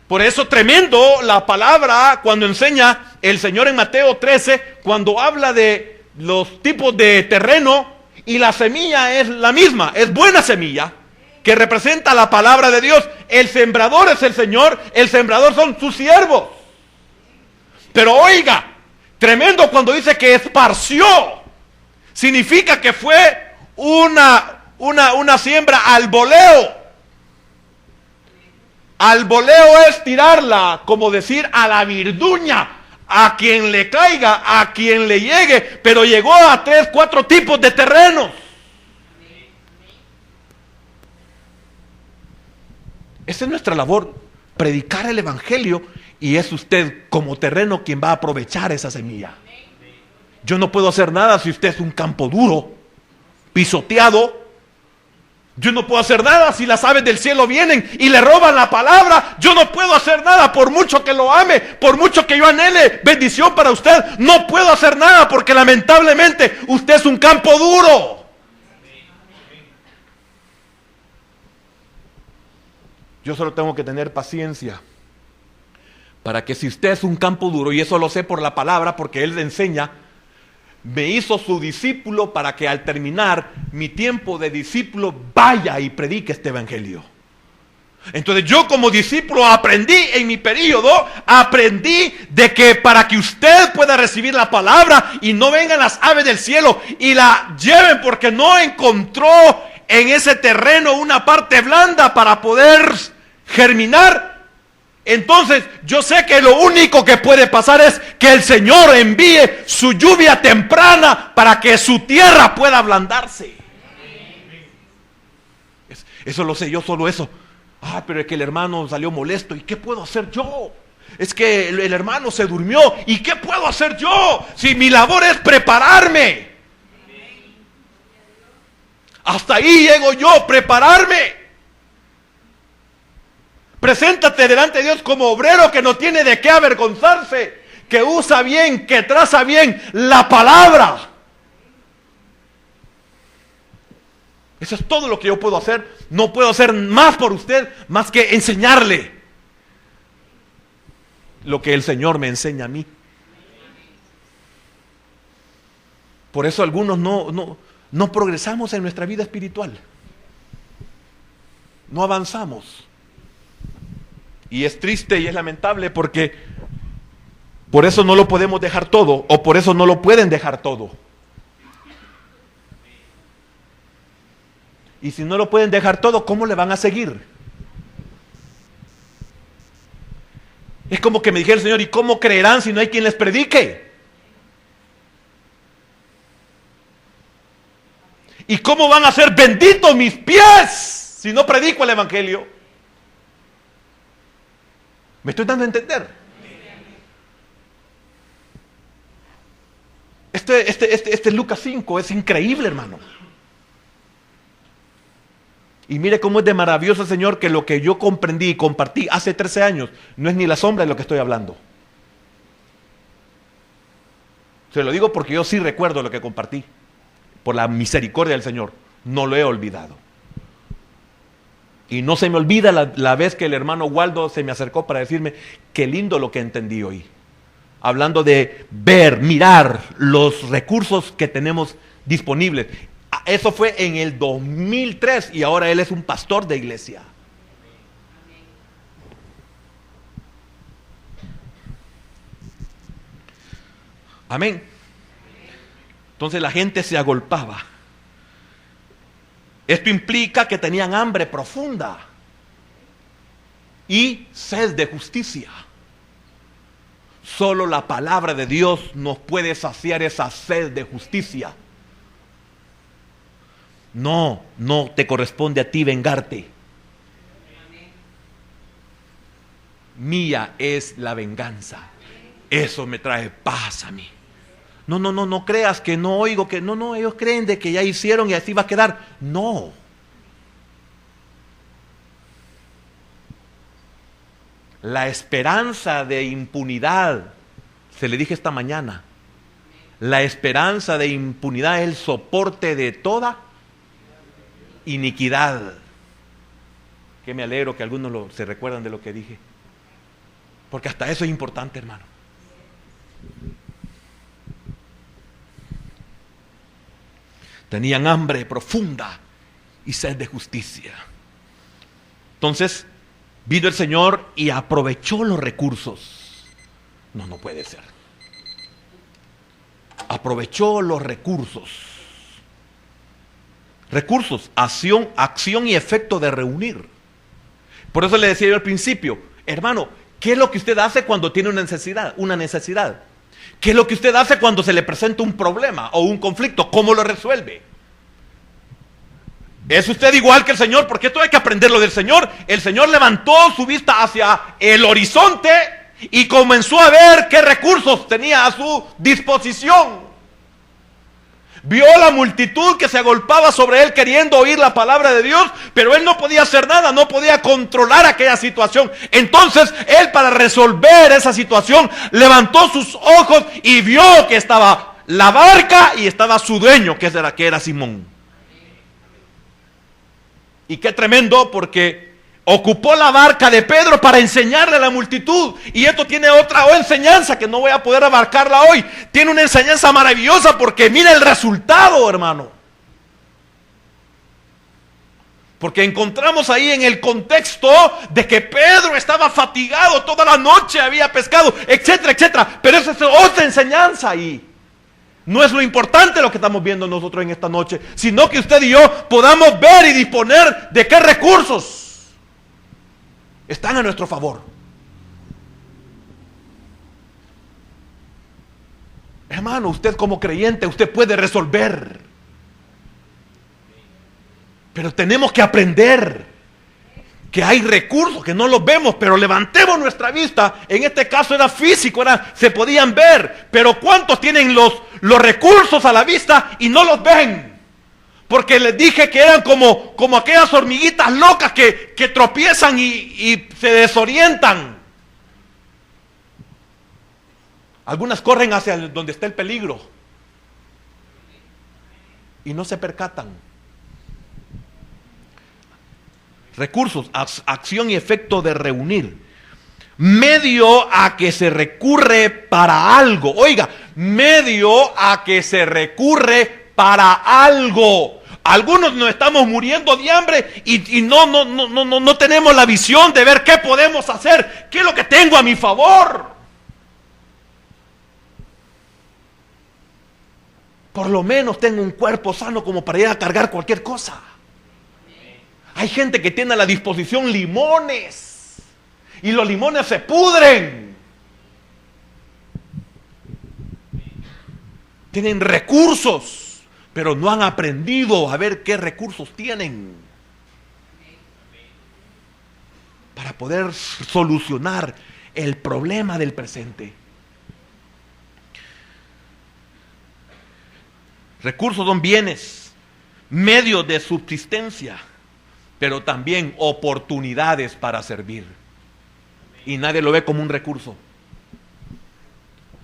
Por eso tremendo la palabra cuando enseña el Señor en Mateo 13, cuando habla de los tipos de terreno, y la semilla es la misma, es buena semilla, que representa la palabra de Dios. El sembrador es el Señor, el sembrador son sus siervos. Pero oiga, tremendo cuando dice que esparció, significa que fue una siembra al voleo. Al voleo es tirarla, como decir, a la virduña, a quien le caiga, a quien le llegue, pero llegó a 3, 4 tipos de terrenos. Esa es nuestra labor, predicar el Evangelio, y es usted como terreno quien va a aprovechar esa semilla. Yo no puedo hacer nada si usted es un campo duro, pisoteado. Yo no puedo hacer nada si las aves del cielo vienen y le roban la palabra. Yo no puedo hacer nada por mucho que lo ame, por mucho que yo anhele bendición para usted. No puedo hacer nada porque lamentablemente usted es un campo duro. Yo solo tengo que tener paciencia para que si usted es un campo duro, y eso lo sé por la palabra, porque Él le enseña, me hizo su discípulo para que al terminar mi tiempo de discípulo vaya y predique este Evangelio. Entonces yo como discípulo aprendí en mi periodo, aprendí de que para que usted pueda recibir la palabra y no vengan las aves del cielo y la lleven porque no encontró en ese terreno una parte blanda para poder germinar. Entonces yo sé que lo único que puede pasar es que el Señor envíe su lluvia temprana para que su tierra pueda ablandarse. Eso lo sé yo, solo eso. Pero es que el hermano salió molesto. ¿Y qué puedo hacer yo? Es que el hermano se durmió. ¿Y qué puedo hacer yo? Si mi labor es prepararme. Hasta ahí llego yo, prepararme. Preséntate delante de Dios como obrero que no tiene de qué avergonzarse, que usa bien, que traza bien la palabra. Eso es todo lo que yo puedo hacer. No puedo hacer más por usted, más que enseñarle lo que el Señor me enseña a mí. Por eso algunos no progresamos en nuestra vida espiritual. No avanzamos. Y es triste y es lamentable porque por eso no lo podemos dejar todo, o por eso no lo pueden dejar todo. Y si no lo pueden dejar todo, ¿cómo le van a seguir? Es como que me dijera el Señor, ¿y cómo creerán si no hay quien les predique? ¿Y cómo van a ser benditos mis pies si no predico el Evangelio? ¿Me estoy dando a entender? Este Lucas 5 es increíble, hermano. Y mire cómo es de maravilloso el Señor, que lo que yo comprendí y compartí hace 13 años no es ni la sombra de lo que estoy hablando. Se lo digo porque yo sí recuerdo lo que compartí. Por la misericordia del Señor, no lo he olvidado. Y no se me olvida la vez que el hermano Waldo se me acercó para decirme, qué lindo lo que entendí hoy. Hablando de ver, mirar los recursos que tenemos disponibles. Eso fue en el 2003 y ahora él es un pastor de iglesia. Amén. Entonces la gente se agolpaba. Esto implica que tenían hambre profunda y sed de justicia. Solo la palabra de Dios nos puede saciar esa sed de justicia. No te corresponde a ti vengarte. Mía es la venganza. Eso me trae paz a mí. No creas que no oigo, que no, ellos creen de que ya hicieron y así va a quedar. No. La esperanza de impunidad, se le dije esta mañana, la esperanza de impunidad es el soporte de toda iniquidad. Que me alegro que algunos se recuerdan de lo que dije. Porque hasta eso es importante, hermano. Tenían hambre profunda y sed de justicia. Entonces, vino el Señor y aprovechó los recursos. No puede ser. Aprovechó los recursos. Recursos, acción y efecto de reunir. Por eso le decía yo al principio, hermano, ¿qué es lo que usted hace cuando tiene una necesidad? ¿Qué es lo que usted hace cuando se le presenta un problema o un conflicto? ¿Cómo lo resuelve? ¿Es usted igual que el Señor? Porque esto hay que aprenderlo del Señor. El Señor levantó su vista hacia el horizonte y comenzó a ver qué recursos tenía a su disposición. Vio la multitud que se agolpaba sobre él queriendo oír la palabra de Dios, pero él no podía hacer nada, no podía controlar aquella situación. Entonces él, para resolver esa situación, levantó sus ojos y vio que estaba la barca y estaba su dueño, que era Simón. Y qué tremendo, porque ocupó la barca de Pedro para enseñarle a la multitud. Y esto tiene otra enseñanza que no voy a poder abarcarla hoy. Tiene una enseñanza maravillosa porque mira el resultado, hermano. Porque encontramos ahí en el contexto de que Pedro estaba fatigado, toda la noche había pescado, etcétera, etcétera. Pero esa es otra enseñanza ahí. No es lo importante lo que estamos viendo nosotros en esta noche, sino que usted y yo podamos ver y disponer de qué recursos están a nuestro favor. Hermano, usted como creyente, usted puede resolver. Pero tenemos que aprender que hay recursos que no los vemos, pero levantemos nuestra vista. En este caso era físico, se podían ver. Pero ¿cuántos tienen los recursos a la vista y no los ven? Porque les dije que eran como aquellas hormiguitas locas que tropiezan y se desorientan. Algunas corren hacia donde está el peligro y no se percatan. Recursos, acción y efecto de reunir. Medio a que se recurre para algo. Oiga, medio a que se recurre para algo. Algunos nos estamos muriendo de hambre y no tenemos la visión de ver qué podemos hacer, qué es lo que tengo a mi favor. Por lo menos tengo un cuerpo sano como para ir a cargar cualquier cosa. Hay gente que tiene a la disposición limones y los limones se pudren. Tienen recursos, pero no han aprendido a ver qué recursos tienen para poder solucionar el problema del presente. Recursos son bienes, medios de subsistencia, pero también oportunidades para servir. Y nadie lo ve como un recurso.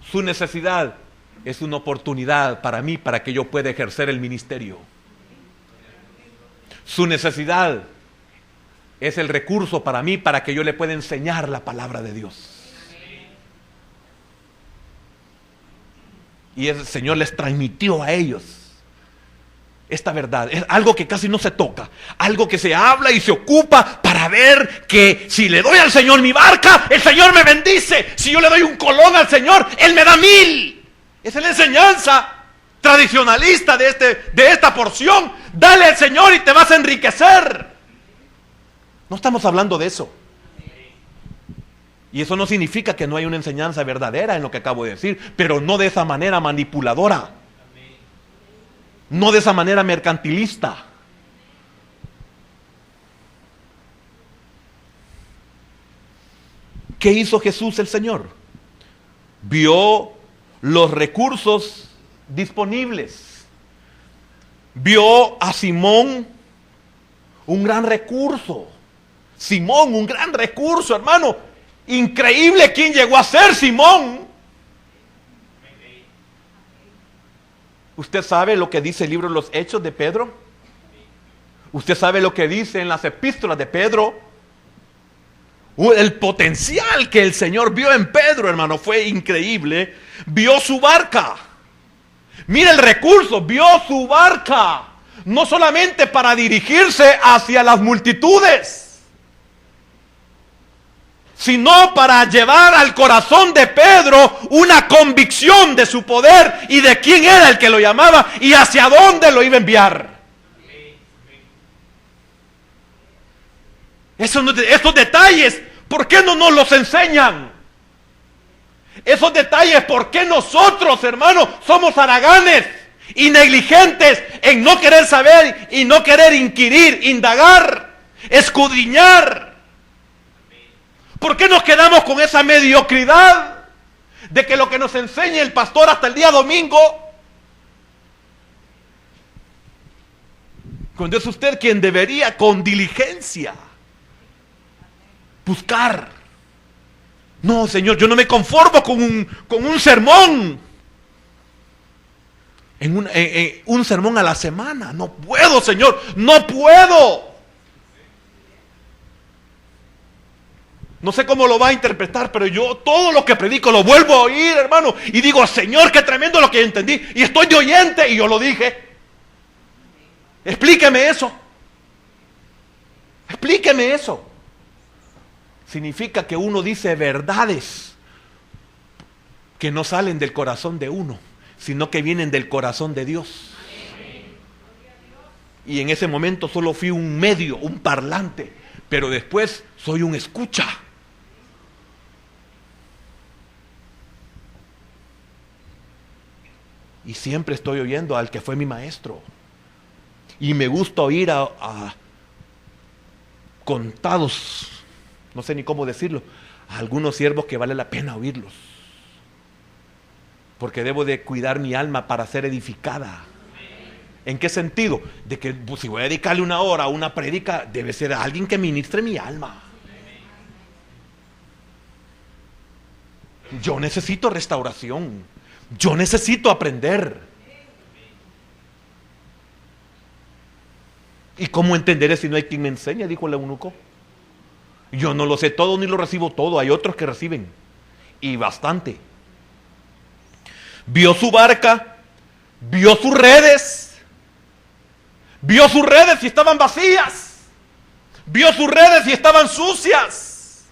Su necesidad es una oportunidad para mí, para que yo pueda ejercer el ministerio. Su necesidad es el recurso para mí, para que yo le pueda enseñar la palabra de Dios. Y el Señor les transmitió a ellos esta verdad. Es algo que casi no se toca, algo que se habla y se ocupa para ver que si le doy al Señor mi barca, el Señor me bendice. Si yo le doy un colón al Señor, Él me da 1000. Esa es la enseñanza tradicionalista de esta porción. Dale al Señor y te vas a enriquecer. No estamos hablando de eso. Y eso no significa que no hay una enseñanza verdadera en lo que acabo de decir, pero no de esa manera manipuladora, no de esa manera mercantilista. ¿Qué hizo Jesús el Señor? Vio los recursos disponibles. Vio a Simón un gran recurso. Simón, un gran recurso, hermano. Increíble quién llegó a ser Simón. ¿Usted sabe lo que dice el libro de los Hechos de Pedro? ¿Usted sabe lo que dice en las epístolas de Pedro? El potencial que el Señor vio en Pedro, hermano, fue increíble. Vio su barca. Mira el recurso, vio su barca. No solamente para dirigirse hacia las multitudes, sino para llevar al corazón de Pedro una convicción de su poder y de quién era el que lo llamaba y hacia dónde lo iba a enviar. Esos detalles, ¿por qué no nos los enseñan? Esos detalles, ¿por qué nosotros, hermanos, somos haraganes y negligentes en no querer saber y no querer inquirir, indagar, escudriñar? ¿Por qué nos quedamos con esa mediocridad de que lo que nos enseña el pastor hasta el día domingo, cuando es usted quien debería con diligencia buscar? No, Señor, yo no me conformo con un sermón, un sermón a la semana. No puedo, Señor, no puedo. No sé cómo lo va a interpretar, pero yo todo lo que predico lo vuelvo a oír, hermano, y digo, Señor, qué tremendo lo que entendí, y estoy de oyente, y yo lo dije. Explíqueme eso. Explíqueme eso. Significa que uno dice verdades que no salen del corazón de uno, sino que vienen del corazón de Dios. Y en ese momento solo fui un medio, un parlante, pero después soy un escucha. Y siempre estoy oyendo al que fue mi maestro. Y me gusta oír a contados, no sé ni cómo decirlo, a algunos siervos que vale la pena oírlos. Porque debo de cuidar mi alma para ser edificada. ¿En qué sentido? De que pues, si voy a dedicarle 1 hora a una prédica, debe ser alguien que ministre mi alma. Yo necesito restauración. Yo necesito aprender. ¿Y cómo entenderé si no hay quien me enseñe? Dijo el eunuco. Yo no lo sé todo ni lo recibo todo. Hay otros que reciben. Y bastante. Vio su barca. Vio sus redes. Vio sus redes y estaban vacías. Vio sus redes y estaban sucias.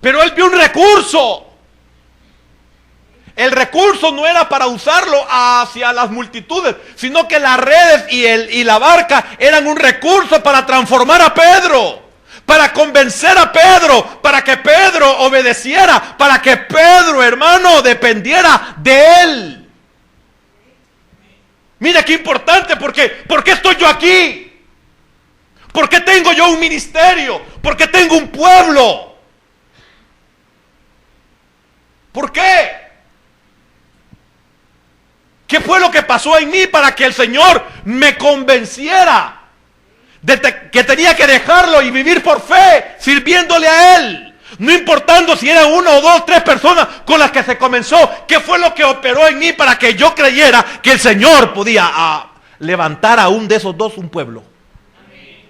Pero él vio un recurso. El recurso no era para usarlo hacia las multitudes, sino que las redes y la barca eran un recurso para transformar a Pedro, para convencer a Pedro, para que Pedro obedeciera, para que Pedro, hermano, dependiera de él. Mira qué importante, ¿por qué estoy yo aquí? ¿Por qué tengo yo un ministerio? ¿Por qué tengo un pueblo? ¿Por qué? ¿Qué fue lo que pasó en mí para que el Señor me convenciera de que tenía que dejarlo y vivir por fe, sirviéndole a Él? No importando si eran 1 o 2, 3 personas con las que se comenzó. ¿Qué fue lo que operó en mí para que yo creyera que el Señor podía levantar aún de esos 2 un pueblo? Amén.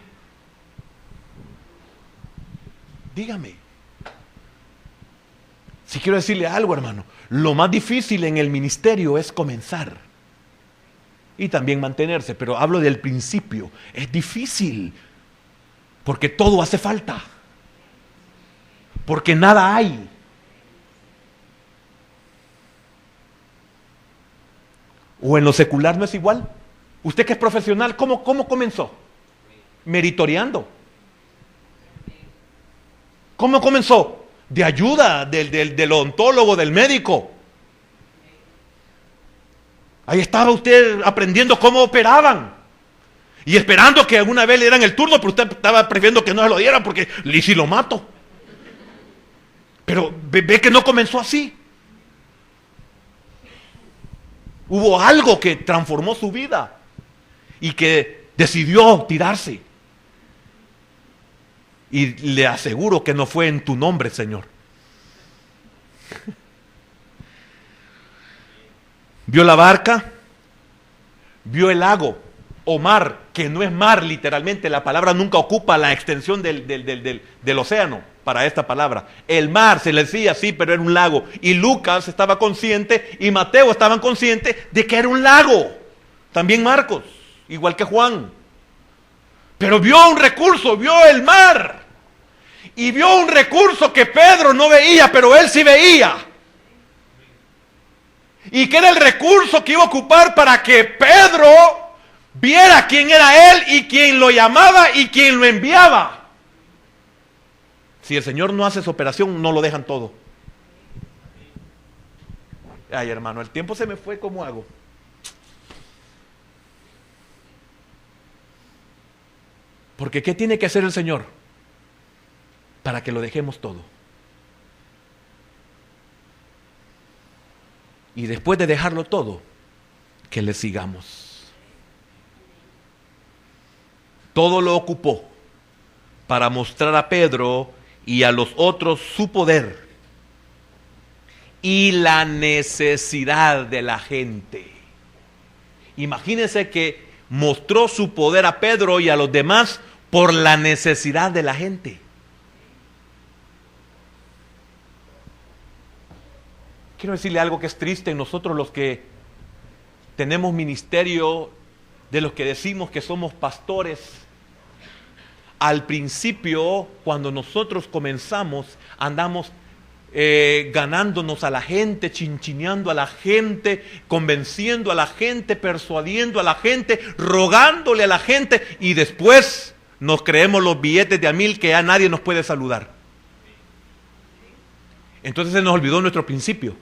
Dígame. Si quiero decirle algo, hermano, lo más difícil en el ministerio es comenzar y también mantenerse, pero hablo del principio. Es difícil porque todo hace falta, porque nada hay. O en lo secular no es igual. Usted que es profesional, ¿cómo comenzó? Meritoriando. ¿Cómo comenzó? De ayuda del odontólogo, del médico. Ahí estaba usted aprendiendo cómo operaban y esperando que alguna vez le dieran el turno, pero usted estaba prefiriendo que no se lo dieran porque ¿y si lo mato? Pero ve que no comenzó así. Hubo algo que transformó su vida y que decidió tirarse. Y le aseguro que no fue en tu nombre, Señor. Vio la barca, vio el lago o mar, que no es mar literalmente. La palabra nunca ocupa la extensión del océano para esta palabra. El mar se le decía así, pero era un lago. Y Lucas estaba consciente y Mateo estaban conscientes de que era un lago. También Marcos, igual que Juan. Pero vio un recurso, vio el mar. Y vio un recurso que Pedro no veía, pero él sí veía. Y que era el recurso que iba a ocupar para que Pedro viera quién era él y quién lo llamaba y quién lo enviaba. Si el Señor no hace esa operación, no lo dejan todo. Ay, hermano, el tiempo se me fue, ¿cómo hago? Porque ¿qué tiene que hacer el Señor para que lo dejemos todo? Y después de dejarlo todo, que le sigamos. Todo lo ocupó para mostrar a Pedro y a los otros su poder y la necesidad de la gente. Imagínense que mostró su poder a Pedro y a los demás por la necesidad de la gente. Quiero decirle algo que es triste en nosotros los que tenemos ministerio, de los que decimos que somos pastores. Al principio, cuando nosotros comenzamos, andamos ganándonos a la gente, chinchineando a la gente, convenciendo a la gente, persuadiendo a la gente, rogándole a la gente, y después nos creemos los billetes de $1,000 que ya nadie nos puede saludar. Entonces se nos olvidó nuestro principio.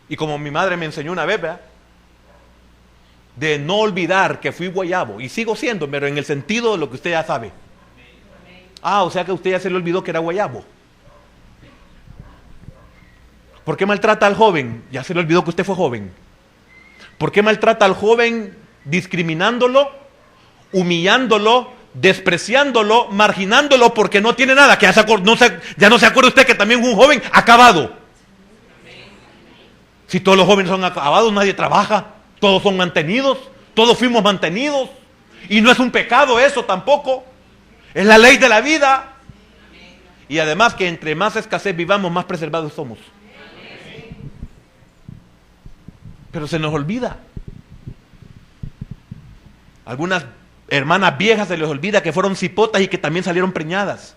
Y como mi madre me enseñó una vez, ¿verdad?, de no olvidar que fui guayabo, y sigo siendo, pero en el sentido de lo que usted ya sabe. O sea que usted ya se le olvidó que era guayabo. ¿Por qué maltrata al joven? Ya se le olvidó que usted fue joven. ¿Por qué maltrata al joven discriminándolo, humillándolo, despreciándolo, marginándolo porque no tiene nada? Que ya no se acuerda usted que también es un joven acabado. Si todos los jóvenes son acabados, nadie trabaja, todos son mantenidos, todos fuimos mantenidos. Y no es un pecado eso tampoco, es la ley de la vida. Y además que entre más escasez vivamos, más preservados somos. Pero se nos olvida. Algunas hermanas viejas se les olvida que fueron cipotas y que también salieron preñadas.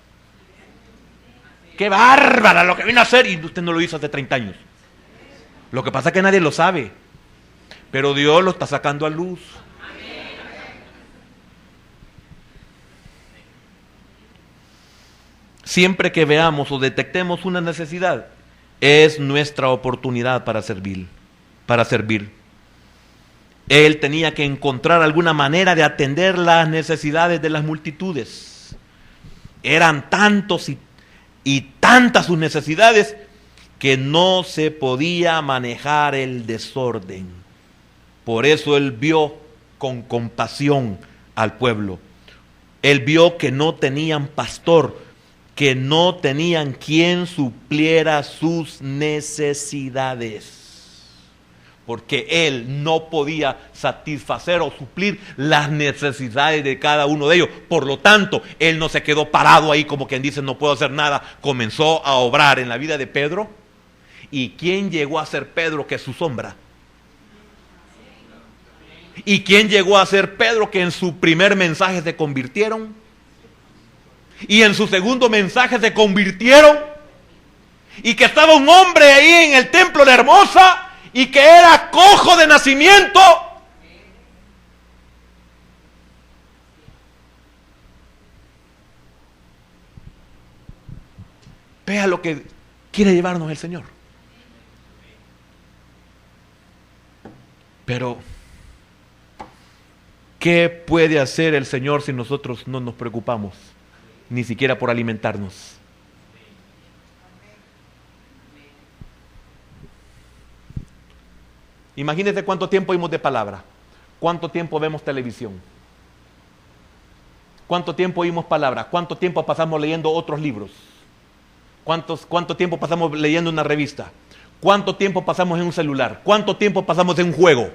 ¡Qué bárbara lo que vino a hacer! Y usted no lo hizo hace 30 años. Lo que pasa es que nadie lo sabe. Pero Dios lo está sacando a luz. Siempre que veamos o detectemos una necesidad, es nuestra oportunidad para servir. Él tenía que encontrar alguna manera de atender las necesidades de las multitudes. Eran tantos y tantas sus necesidades que no se podía manejar el desorden. Por eso él vio con compasión al pueblo. Él vio que no tenían pastor, que no tenían quien supliera sus necesidades. Porque él no podía satisfacer o suplir las necesidades de cada uno de ellos. Por lo tanto, él no se quedó parado ahí como quien dice no puedo hacer nada. Comenzó a obrar en la vida de Pedro. ¿Y quién llegó a ser Pedro que es su sombra? ¿Y quién llegó a ser Pedro que en su primer mensaje se convirtieron? Y en su segundo mensaje se convirtieron. Y que estaba un hombre ahí en el templo de Hermosa y que era cojo de nacimiento. Vea lo que quiere llevarnos el Señor. Pero ¿qué puede hacer el Señor si nosotros no nos preocupamos? Ni siquiera por alimentarnos. Imagínense cuánto tiempo oímos de palabra, cuánto tiempo vemos televisión, cuánto tiempo oímos palabra, cuánto tiempo pasamos leyendo otros libros, cuánto tiempo pasamos leyendo una revista, cuánto tiempo pasamos en un celular, cuánto tiempo pasamos en un juego,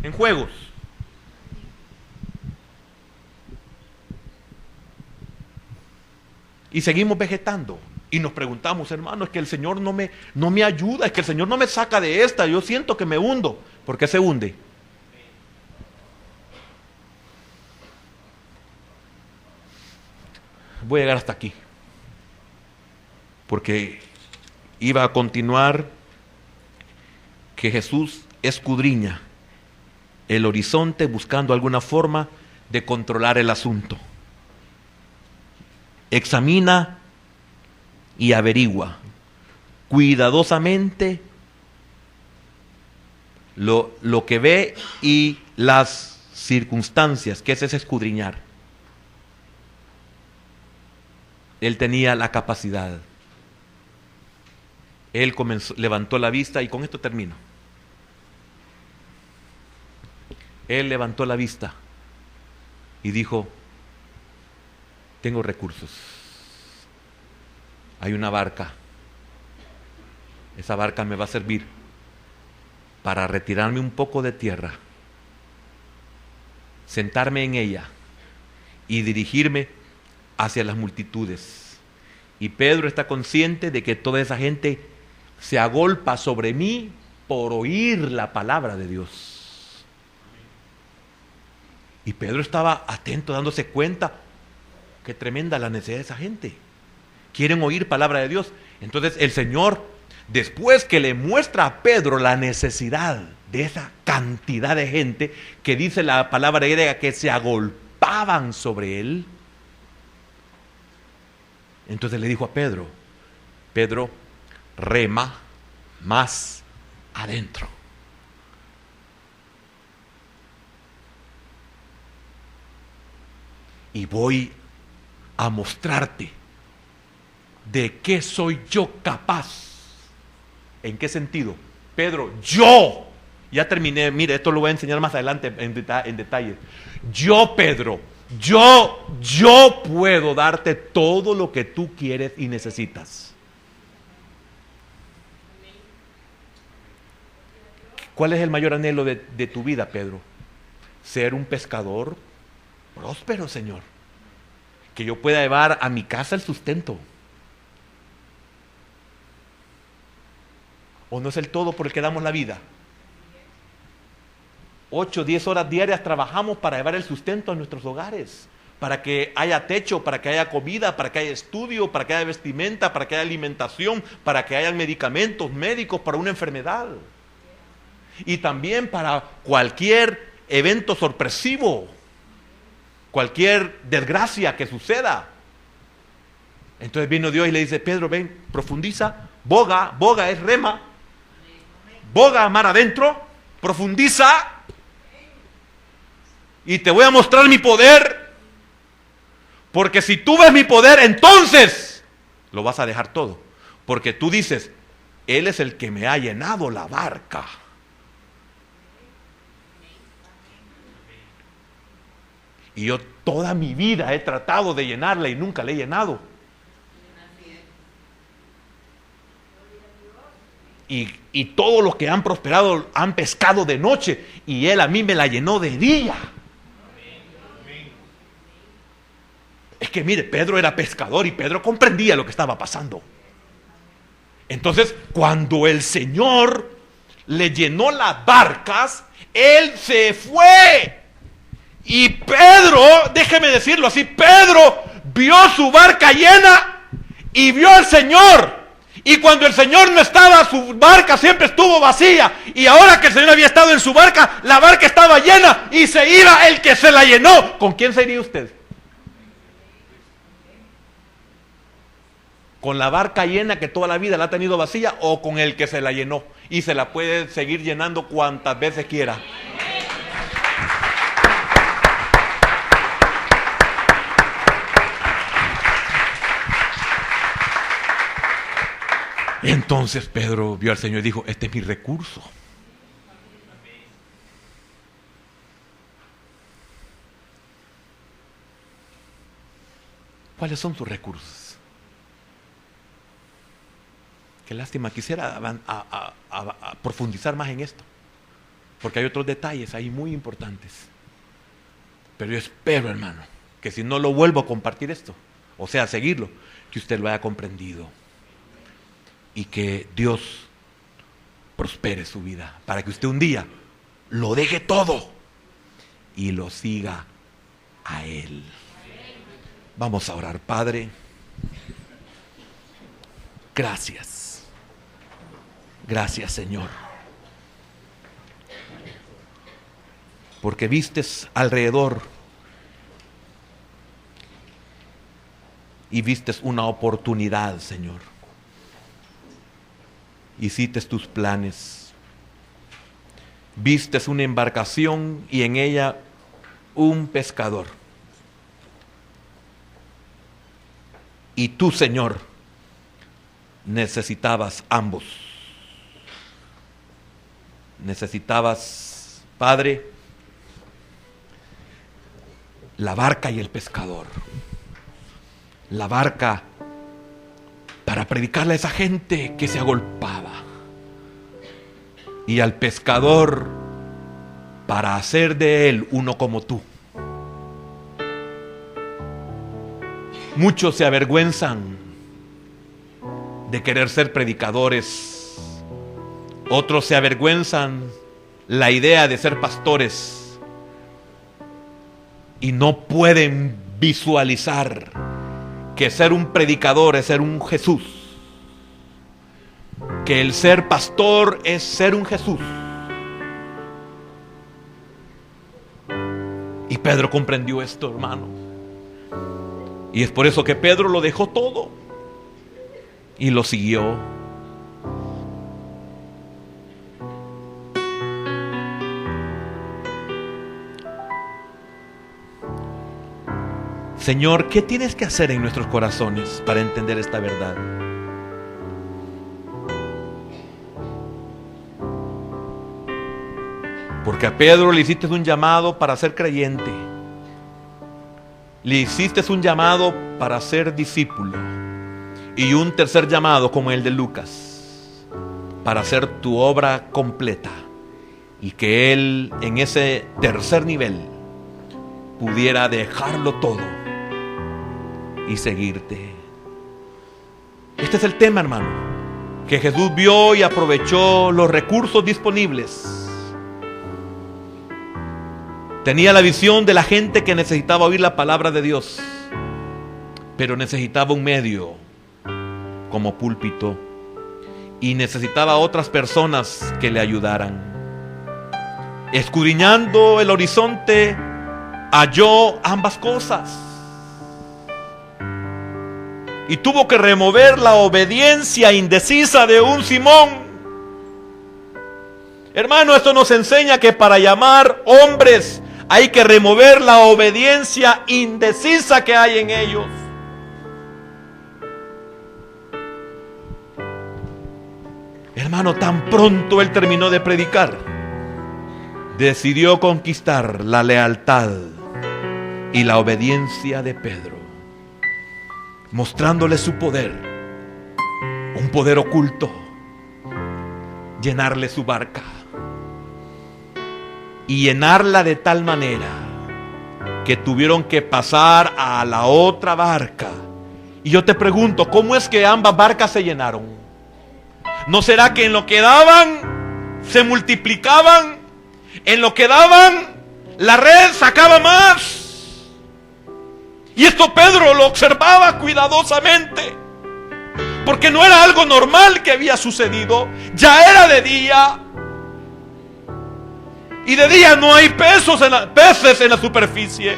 en juegos. Y seguimos vegetando. Y nos preguntamos, hermano, es que el Señor no me ayuda, es que el Señor no me saca de esta, yo siento que me hundo. ¿Por qué se hunde? Voy a llegar hasta aquí. Porque iba a continuar que Jesús escudriña el horizonte buscando alguna forma de controlar el asunto. Examina y averigua cuidadosamente lo que ve y las circunstancias, que es escudriñar. Él tenía la capacidad. Él levantó la vista y con esto termino. Él levantó la vista y dijo, tengo recursos. Hay una barca. Esa barca me va a servir para retirarme un poco de tierra, sentarme en ella y dirigirme hacia las multitudes. Y Pedro está consciente de que toda esa gente se agolpa sobre mí por oír la palabra de Dios. Y Pedro estaba atento, dándose cuenta qué tremenda la necesidad de esa gente. Quieren oír palabra de Dios. Entonces el Señor, después que le muestra a Pedro la necesidad de esa cantidad de gente, que dice la palabra griega que se agolpaban sobre él, entonces le dijo a Pedro, Pedro, rema más adentro. Y voy a mostrarte de qué soy yo capaz. ¿En qué sentido? Pedro, yo, ya terminé, mire, esto lo voy a enseñar más adelante en detalle. Yo, Pedro, yo puedo darte todo lo que tú quieres y necesitas. ¿Cuál es el mayor anhelo de tu vida, Pedro? Ser un pescador próspero, Señor. Que yo pueda llevar a mi casa el sustento. ¿O no es el todo por el que damos la vida? 8, 10 horas diarias trabajamos para llevar el sustento a nuestros hogares, para que haya techo, para que haya comida, para que haya estudio, para que haya vestimenta, para que haya alimentación, para que haya medicamentos médicos para una enfermedad. Y también para cualquier evento sorpresivo, cualquier desgracia que suceda. Entonces vino Dios y le dice: Pedro, ven, profundiza, boga es rema, boga mar adentro, profundiza, y te voy a mostrar mi poder, porque si tú ves mi poder, entonces lo vas a dejar todo, porque tú dices: Él es el que me ha llenado la barca. Y yo toda mi vida he tratado de llenarla y nunca la he llenado. Y todos los que han prosperado han pescado de noche, y Él a mí me la llenó de día. Es que mire, Pedro era pescador y Pedro comprendía lo que estaba pasando. Entonces, cuando el Señor le llenó las barcas, Él se fue. Y Pedro, déjeme decirlo así, Pedro vio su barca llena y vio al Señor. Y cuando el Señor no estaba, su barca siempre estuvo vacía. Y ahora que el Señor había estado en su barca, la barca estaba llena y se iba el que se la llenó. ¿Con quién sería usted? ¿Con la barca llena que toda la vida la ha tenido vacía, o con el que se la llenó y se la puede seguir llenando cuantas veces quiera? Entonces Pedro vio al Señor y dijo: este es mi recurso. ¿Cuáles son tus recursos? Qué lástima, quisiera a profundizar más en esto, porque hay otros detalles ahí muy importantes. Pero yo espero, hermano, que si no lo vuelvo a compartir esto, o sea, a seguirlo, que usted lo haya comprendido. Y que Dios prospere su vida, para que usted un día lo deje todo y lo siga a Él. Vamos a orar. Padre, gracias. Gracias, Señor, porque vistes alrededor y vistes una oportunidad, Señor. Hiciste tus planes, vistes una embarcación y en ella un pescador. Y tú, Señor, necesitabas ambos. Necesitabas, Padre, la barca y el pescador. La barca para predicarle a esa gente que se agolpaba, y al pescador para hacer de él uno como tú. Muchos se avergüenzan de querer ser predicadores, otros se avergüenzan la idea de ser pastores y no pueden visualizar que ser un predicador es ser un Jesús, que el ser pastor es ser un Jesús. Y Pedro comprendió esto, hermano, y es por eso que Pedro lo dejó todo y lo siguió. Señor, ¿qué tienes que hacer en nuestros corazones para entender esta verdad? Porque a Pedro le hiciste un llamado para ser creyente, le hiciste un llamado para ser discípulo, y un tercer llamado como el de Lucas, para hacer tu obra completa, y que él en ese tercer nivel pudiera dejarlo todo y seguirte. Este es el tema, hermano, que Jesús vio y aprovechó los recursos disponibles Tenía la visión de la gente que necesitaba oír la palabra de Dios, pero necesitaba un medio como púlpito y necesitaba otras personas que le ayudaran. Escudriñando el horizonte, halló ambas cosas y tuvo que remover la obediencia indecisa de un Simón. Hermano, esto nos enseña que para llamar hombres hay que remover la obediencia indecisa que hay en ellos. Hermano, tan pronto él terminó de predicar, decidió conquistar la lealtad y la obediencia de Pedro, mostrándole su poder, un poder oculto, llenarle su barca y llenarla de tal manera que tuvieron que pasar a la otra barca. Y yo te pregunto, ¿cómo es que ambas barcas se llenaron? ¿No será que en lo que daban se multiplicaban? En lo que daban la red sacaba más. Y esto Pedro lo observaba cuidadosamente, porque no era algo normal que había sucedido. Ya era de día, y de día no hay peces en la superficie.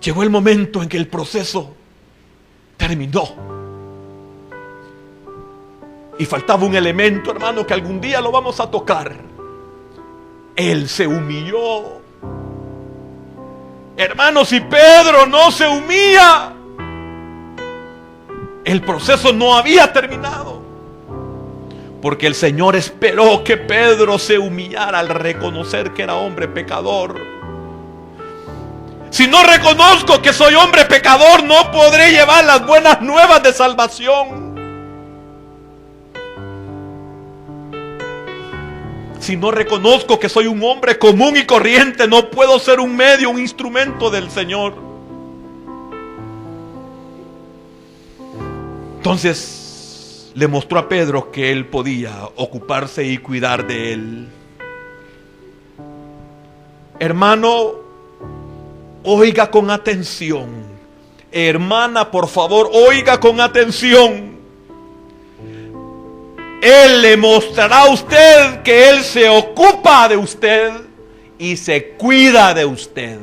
Llegó el momento en que el proceso terminó y faltaba un elemento, hermano, que algún día lo vamos a tocar. Él se humilló. Hermano, si Pedro no se humilla, el proceso no había terminado, porque el Señor esperó que Pedro se humillara al reconocer que era hombre pecador. Si no reconozco que soy hombre pecador, no podré llevar las buenas nuevas de salvación. Si no reconozco que soy un hombre común y corriente, no puedo ser un medio, un instrumento del Señor. Entonces le mostró a Pedro que él podía ocuparse y cuidar de él. Hermano, oiga con atención. Hermana, por favor, oiga con atención. Él le mostrará a usted que Él se ocupa de usted y se cuida de usted.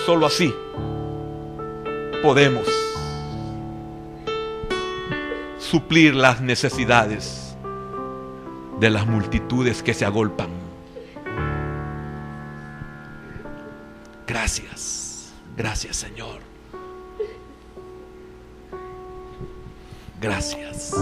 Solo así podemos suplir las necesidades de las multitudes que se agolpan. Gracias, gracias, Señor. Gracias.